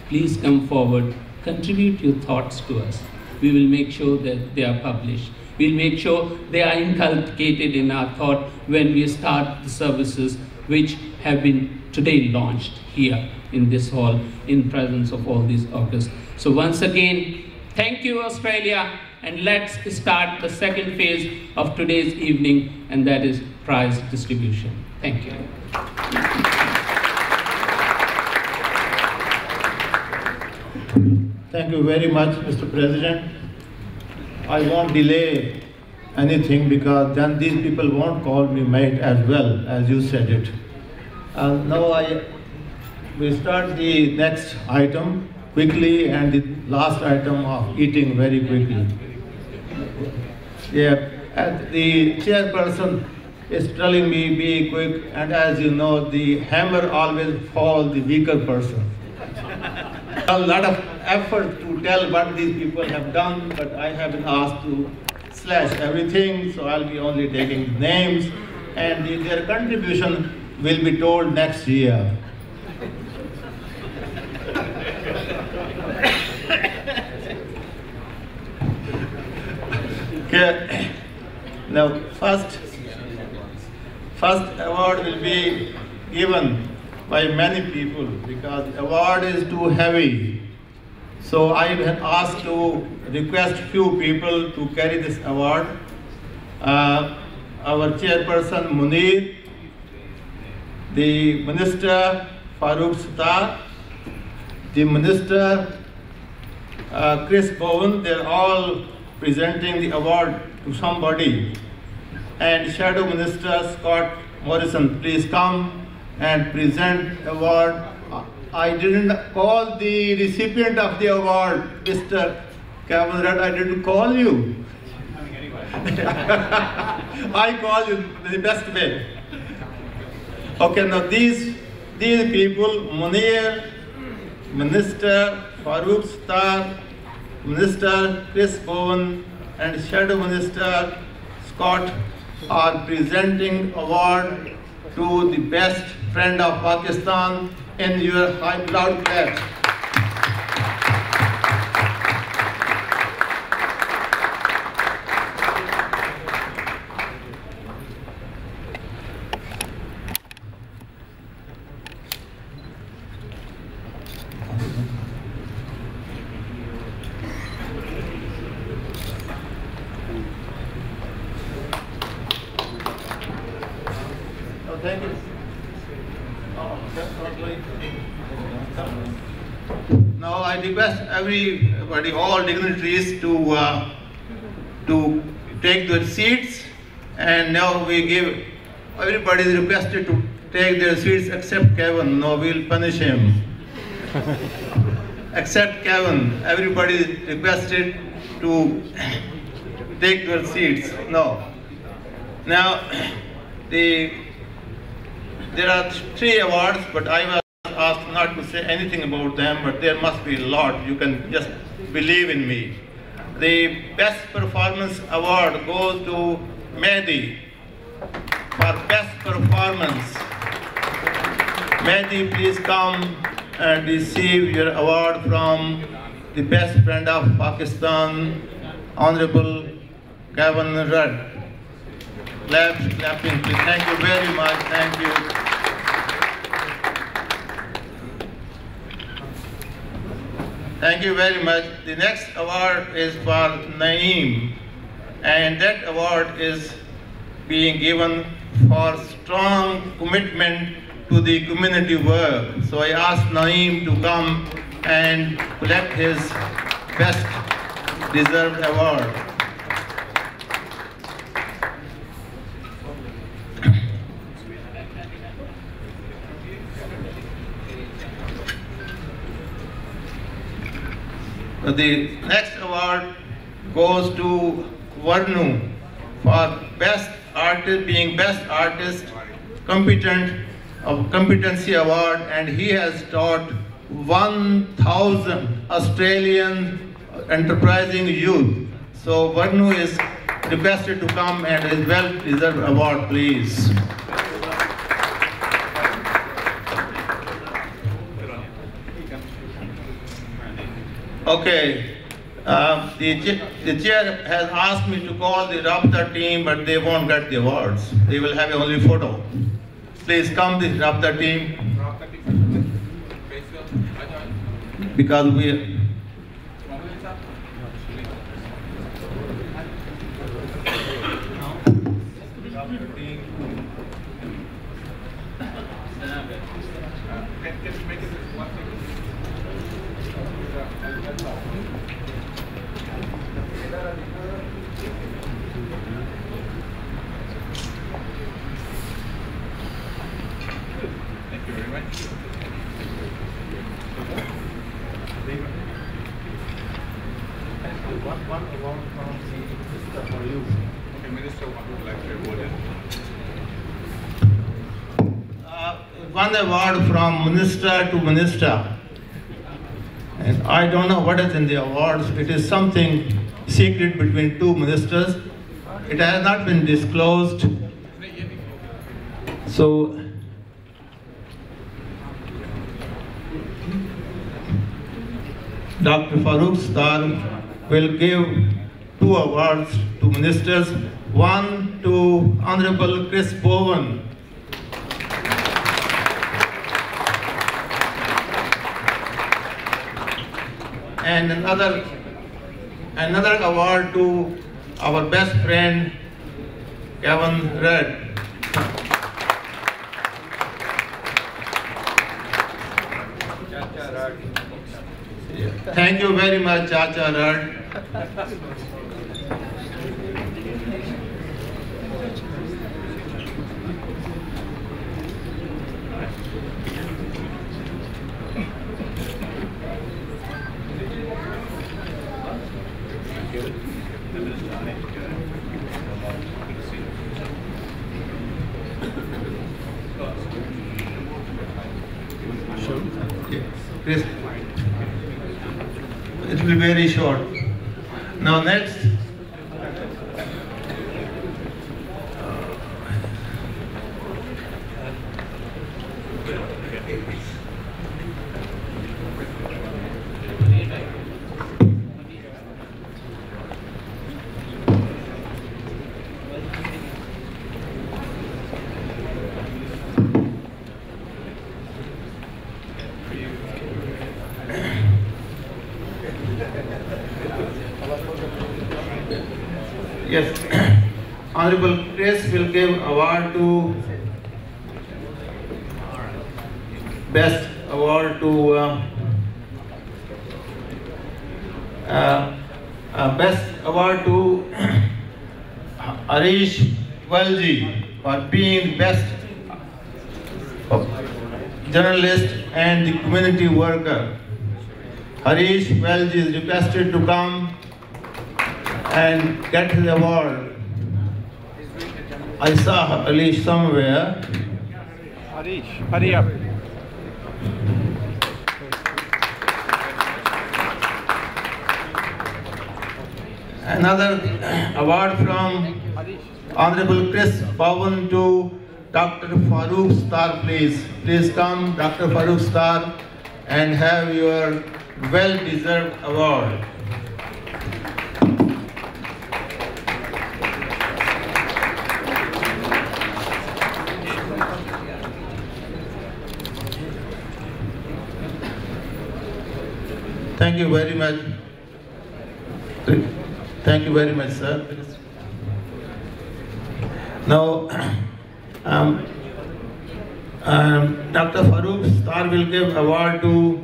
Please come forward, contribute your thoughts to us. We will make sure that they are published. We'll make sure they are inculcated in our thought when we start the services which have been today launched here in this hall in presence of all these Augusts. So once again, thank you, Australia, and let's start the second phase of today's evening, and that is prize distribution. Thank you. Thank you very much, Mr. President. I won't delay anything because then these people won't call me mate as well, as you said it. And now we start the next item quickly, and the last item of eating very quickly. Yeah, and the chairperson is telling me be quick, and as you know, the hammer always falls the weaker person. A lot of effort to tell what these people have done, but I have been asked to slash everything, so I'll be only taking names, and their contribution will be told next year. Okay. Now, first award will be given by many people because the award is too heavy. So I have asked to request few people to carry this award. Our chairperson Munir, the minister Farooq Sattar, the minister Bowen, they're all presenting the award to somebody. And Shadow Minister Scott Morrison, please come and present award. I didn't call the recipient of the award, Mr. Kevin Rudd, I didn't call you. I call you the best way. Okay, now these people, Munir, Minister Farooq Sattar, Minister Bowen, and Shadow Minister Scott are presenting award to the best friend of Pakistan in your high loud claps. Thank you. Now I request everybody, all dignitaries, to take their seats, and now we give, everybody is requested to take their seats except Kevin. No, we'll punish him. Except Kevin, everybody is requested to take their seats. No. Now, there are 3 awards, but I was asked not to say anything about them, but there must be a lot. You can just believe in me. The Best Performance Award goes to Mehdi for Best Performance. Mehdi, please come and receive your award from the best friend of Pakistan, Honorable Kevin Rudd. Clapping, please. Thank you very much. Thank you. Thank you very much. The next award is for Naeem, and that award is being given for strong commitment to the community work. So I asked Naeem to come and collect his best deserved award. The next award goes to Varnu for best artist, being best artist competency award, and he has taught 1,000 Australian enterprising youth. So Varnu is requested to come and his well-deserved award, please. Okay, the chair has asked me to call the Rabitah team, but they won't get the awards. They will have only photo. Please come, the Rabitah team. Because we... One award from the minister for you. Okay, minister would like to award it. One award from minister to minister. And I don't know what is in the awards. It is something secret between 2 ministers. It has not been disclosed. So, Dr. Farooq Sattar will give 2 awards to ministers. one to Honorable Chris Bowen. And another award to our best friend, Kevin Red. Thank you very much, Chacha Red. Chris, it will be very short. Now next, yes, Honorable Chris will give award to best award to best award to Harish Walji for being best journalist and the community worker. Harish Walji is requested to come and get the award. I saw Harish somewhere. Harish, hurry up. Another award from Honorable Chris Bowen to Dr. Farooq Sattar, please. Please come, Dr. Farooq Sattar, and have your well-deserved award. Thank you very much. Thank you very much, sir. Now, Dr. Farooq Sattar will give award to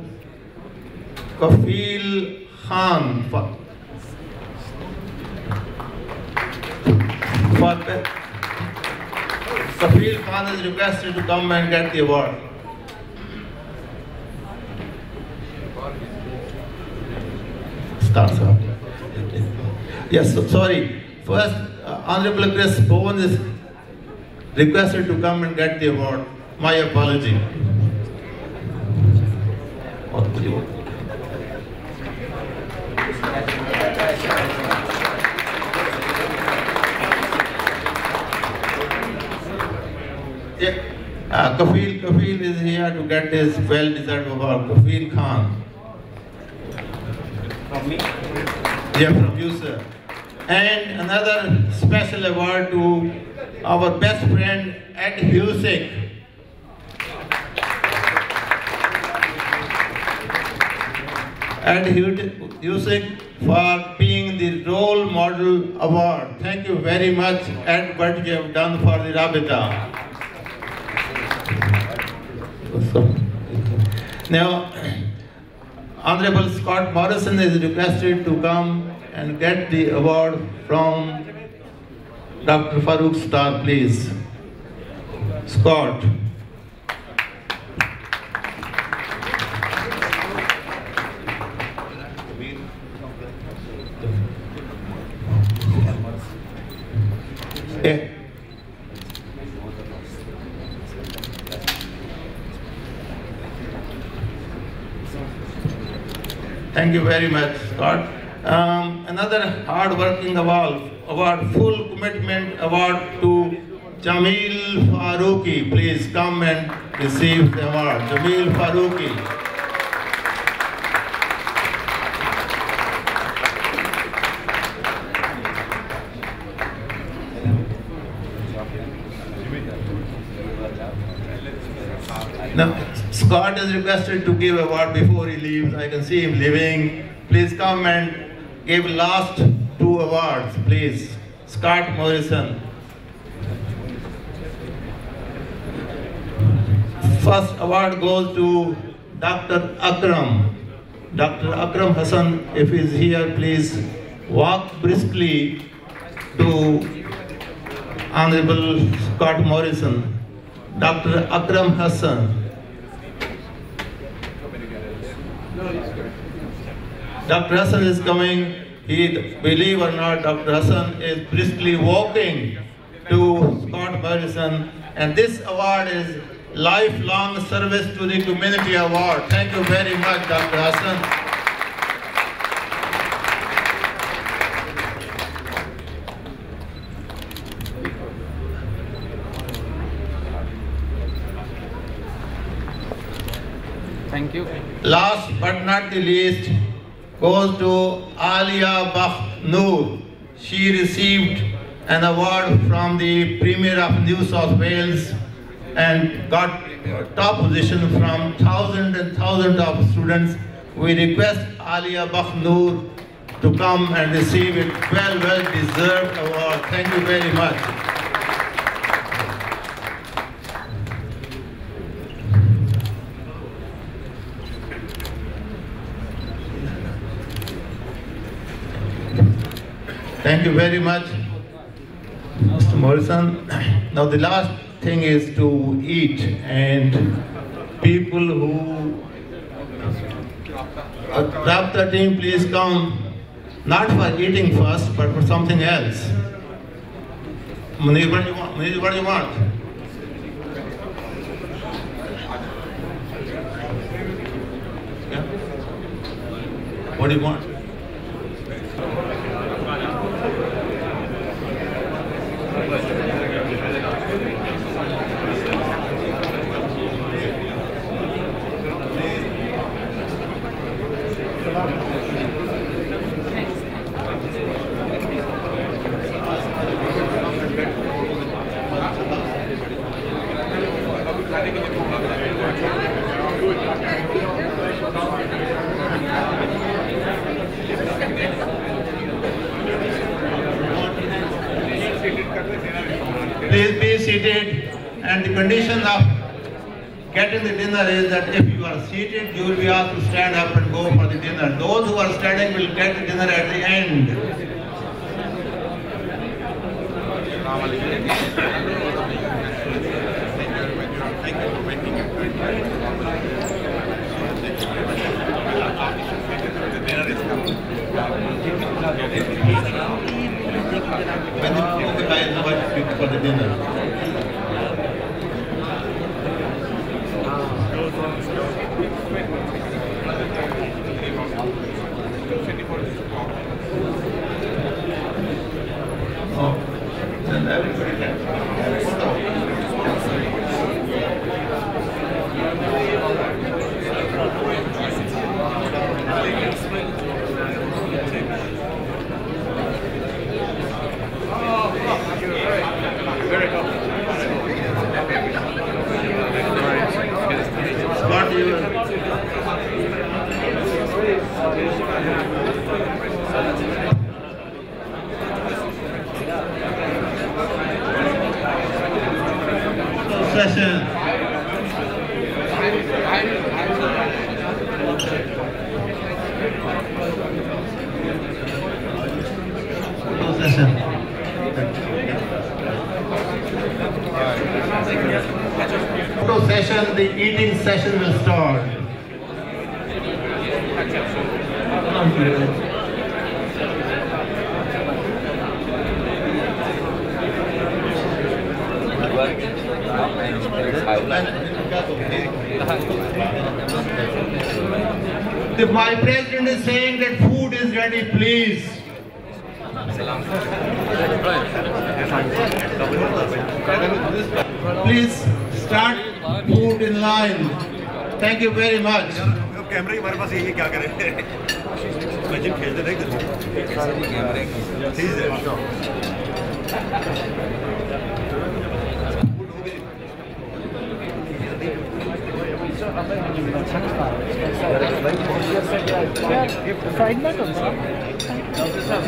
Kafil Khan for Kafil Khan is requested to come and get the award. Start, sir. Yes, sorry. First, Honorable Chris Bowen is requested to come and get the award. My apology. Kafil is here to get his well-deserved award. Kafil Khan. From me? Yeah, from you, sir. And another special award to our best friend Ed Husick. Ed Husick for being the role model award. Thank you very much, Ed, what you have done for the Rabitah. Now, Honorable Scott Morrison is requested to come and get the award from Dr. Farooq Sattar, please. Scott. Yeah. Thank you very much, Scott. Another hard-working award, full commitment award to Jamil Farooqi. Please come and receive the award. Jamil Farooqi. Now, Scott is requested to give award before he leaves. I can see him leaving. Please come and give last 2 awards, please. Scott Morrison. First award goes to Dr. Akram. Dr. Akram Hassan, if he is here, please walk briskly to Honorable Scott Morrison. Dr. Akram Hassan. Dr. Hassan is coming. Believe or not, Dr. Hassan is briskly walking to Scott Morrison. And this award is Lifelong Service to the Community Award. Thank you very much, Dr. Hassan. Thank you. Last but not the least goes to Alia Bakht Noor. She received an award from the Premier of New South Wales and got top position from thousands and thousands of students. We request Alia Bakht Noor to come and receive a well deserved award. Thank you very much. Thank you very much, Mr. Morrison. Now the last thing is to eat, and people who Rabitah team, please come, not for eating first, but for something else. Munir, what do you want? Munir, what do you want? Yeah? What do you want? Please be seated, and the condition of getting the dinner is that if you are seated, you will be asked to stand up and go for the dinner. Those who are standing will get the dinner at the end. When the guys invite for the dinner. Oh, then everybody can have a photo. Session. Photo session, the eating session will start. My president is saying that food is ready, please. Please start food in line. Thank you very much.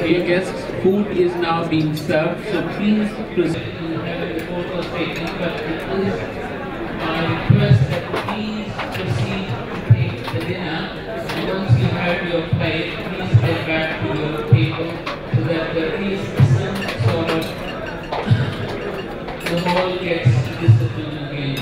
Dear guests, food is now being served, so please proceed to have the photos taken. But please, I request that please proceed to take the dinner. And once you have your plate, please get back to your table so that there is some sort of the hall gets discipline again.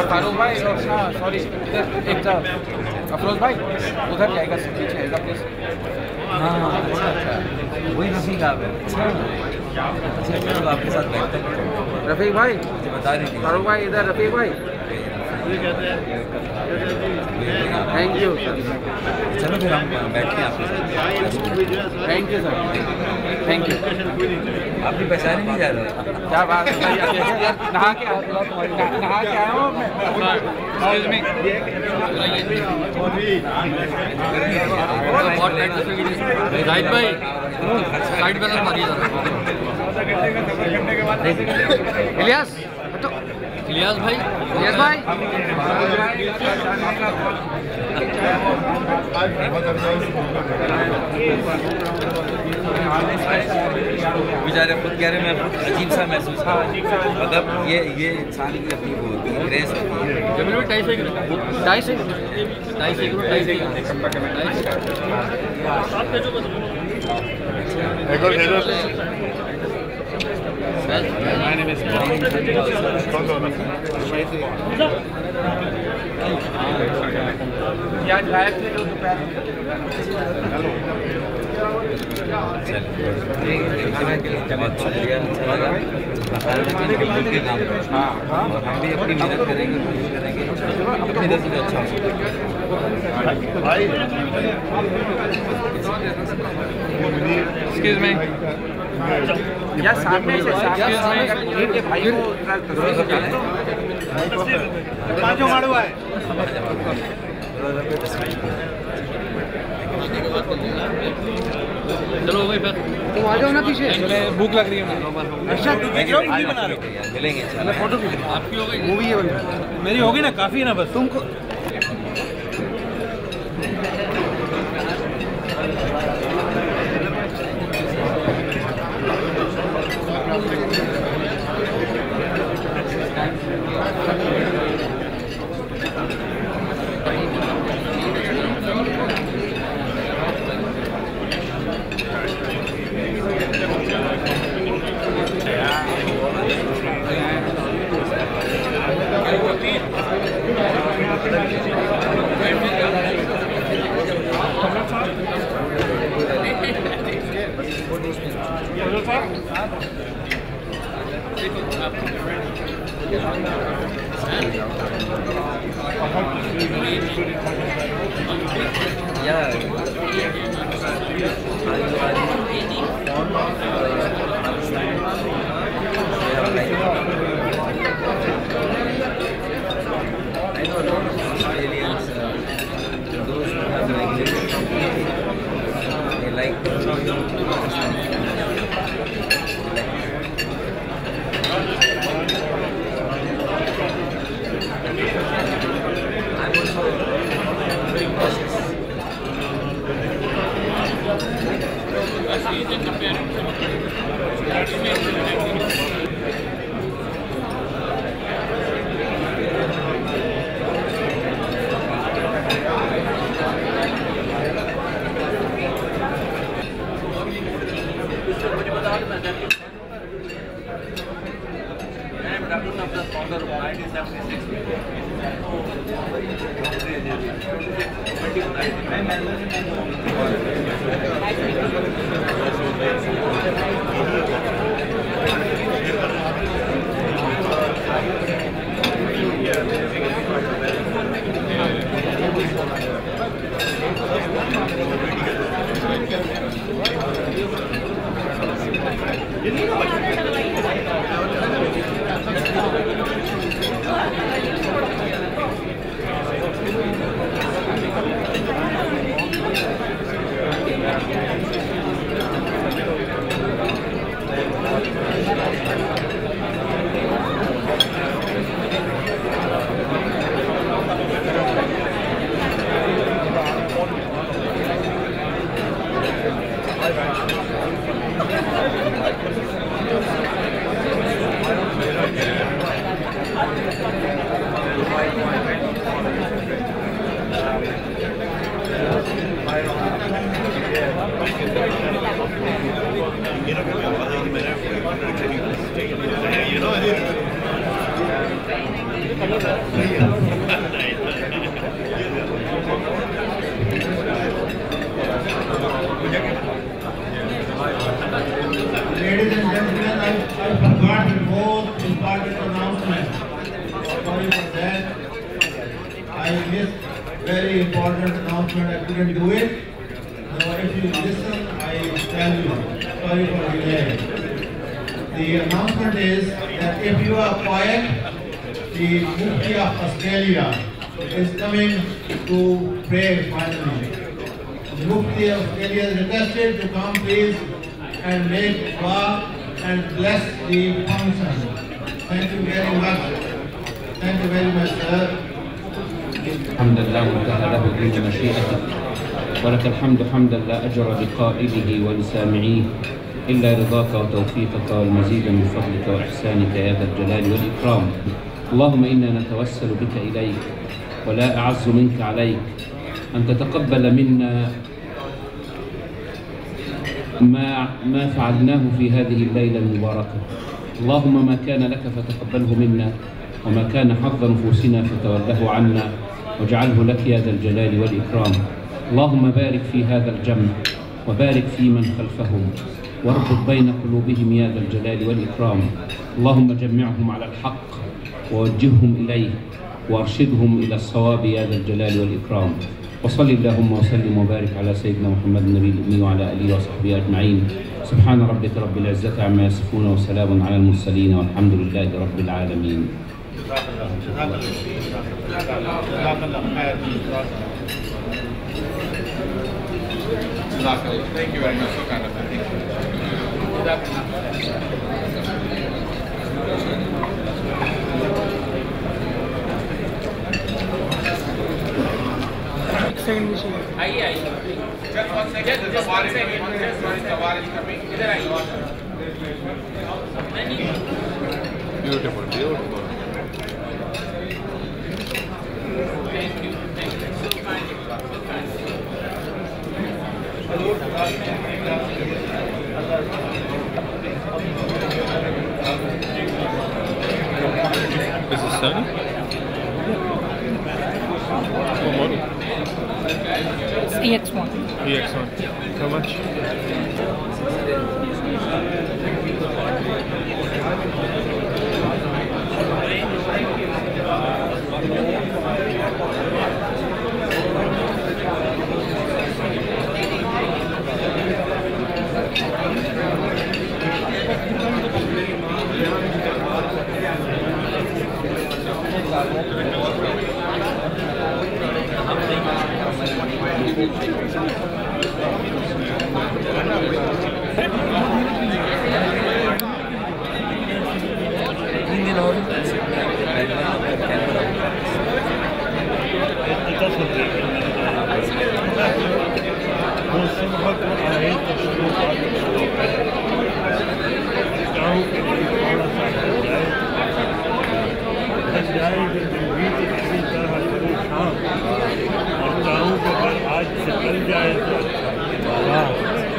Farooq भाई और sorry एक अफरोज भाई उधर जाएगा पीछे आएगा please. हाँ अच्छा वही रफीक आप है। अच्छा चलो आपके साथ बैठते हैं। रफीक भाई बता रही थी फारूक भाई इधर रफीक भाई थैंक यू चलो फिर हम बैठते हैं आपके साथ। Thank you sir thank you. आप भी पहचाने नहीं जा रहे क्या बात है नहा के आया हूँ मैं। राइट भाई साइड बैलेंस मारिए इलियास इलियास भाई बेचारे खुद कह रहे मैं अजीब सा महसूस कर मतलब ये इंसान की अपनी वो होती है ग्रेस होती है। My name is Bowen. बहुत शुक्रिया के नाम और हम भी अपनी मेहनत करेंगे अपनी तरफ से अच्छा एक्सक्यूज मी या सामने से भाई को मारो है चलो भाई फिर तुम आ जाओ ना पीछे भूख लग रही है। अच्छा बना रहे हो मिलेंगे फोटो आपकी हो गई मूवी है मेरी होगी ना काफी है ना बस तुमको Ladies and gentlemen, I forgot the most important announcement. Sorry for that. I missed very important announcement. I couldn't do it. Now, if you listen, I tell you. Sorry for delay. The announcement is that if you are quiet, the Mufti of Australia is coming to pray finally. The Mufti of Australia is requested to come, please, and make dua and bless the function. Thank you very much. Thank you very much, sir. الحمد لله وانتهى له دين مشيئته ولك الحمد حمدا لا أجر لقائله ولسامعيه إلا رضاك وتوفيقك والمزيد من فضلك وإحسانك يا ذا الجلال والإكرام. اللهم إنا نتوسل بك إليك ولا أعز منك عليك أن تتقبل منا ما فعلناه في هذه الليلة المباركة. اللهم ما كان لك فتقبله منا وما كان حظ نفوسنا فتوله عنا واجعله لك يا ذا الجلال والإكرام. اللهم بارك في هذا الجمع وبارك في من خلفهم واربط بين قلوبهم يا ذا الجلال والإكرام. اللهم جمعهم على الحق ووجههم إليه وارشدهم إلى الصواب يا ذا الجلال والإكرام. وصل اللهم وسلم وبارك على سيدنا محمد النبي الأمي وعلى آله وصحبه أجمعين. سبحان ربك رب العزة عما يصفون وسلام على المرسلين والحمد لله رب العالمين. Thank you very much. So kind of आइए आइए just one second just one second इधर आइए beautiful beautiful thank you so kind so kind Is this Sony? What model? It's EX1. EX1. How much?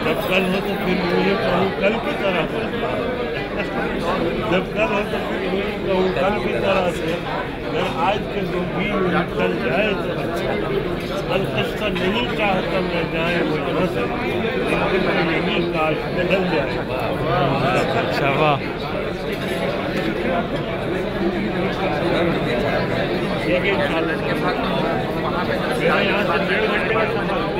जब कल हो तो फिर मुझे कहूँ कल की तरह जब कल हो तो फिर वही कहूँ कल की तरह से अगर आज के जो भी निकल जाए तो अच्छा। किस्सा नहीं चाहता मैं जाए वो यहाँ से, लेकिन मैं यही काश बदल जाए। अच्छा वाह। ठीक है इंशाल्लाह। मेरा यहाँ से 1.5 घंटे का सफर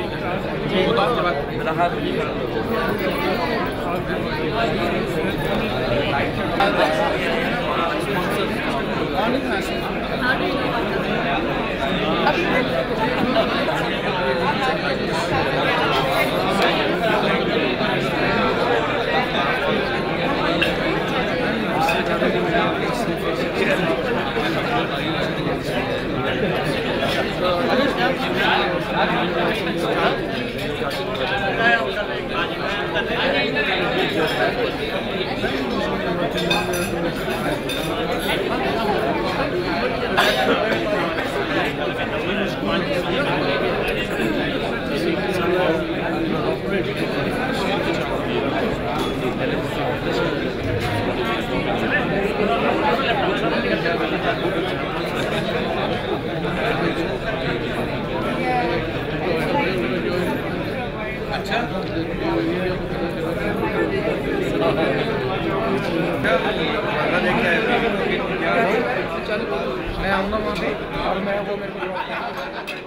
मैं आऊँगा वहाँ पे और मैं वो मेरे को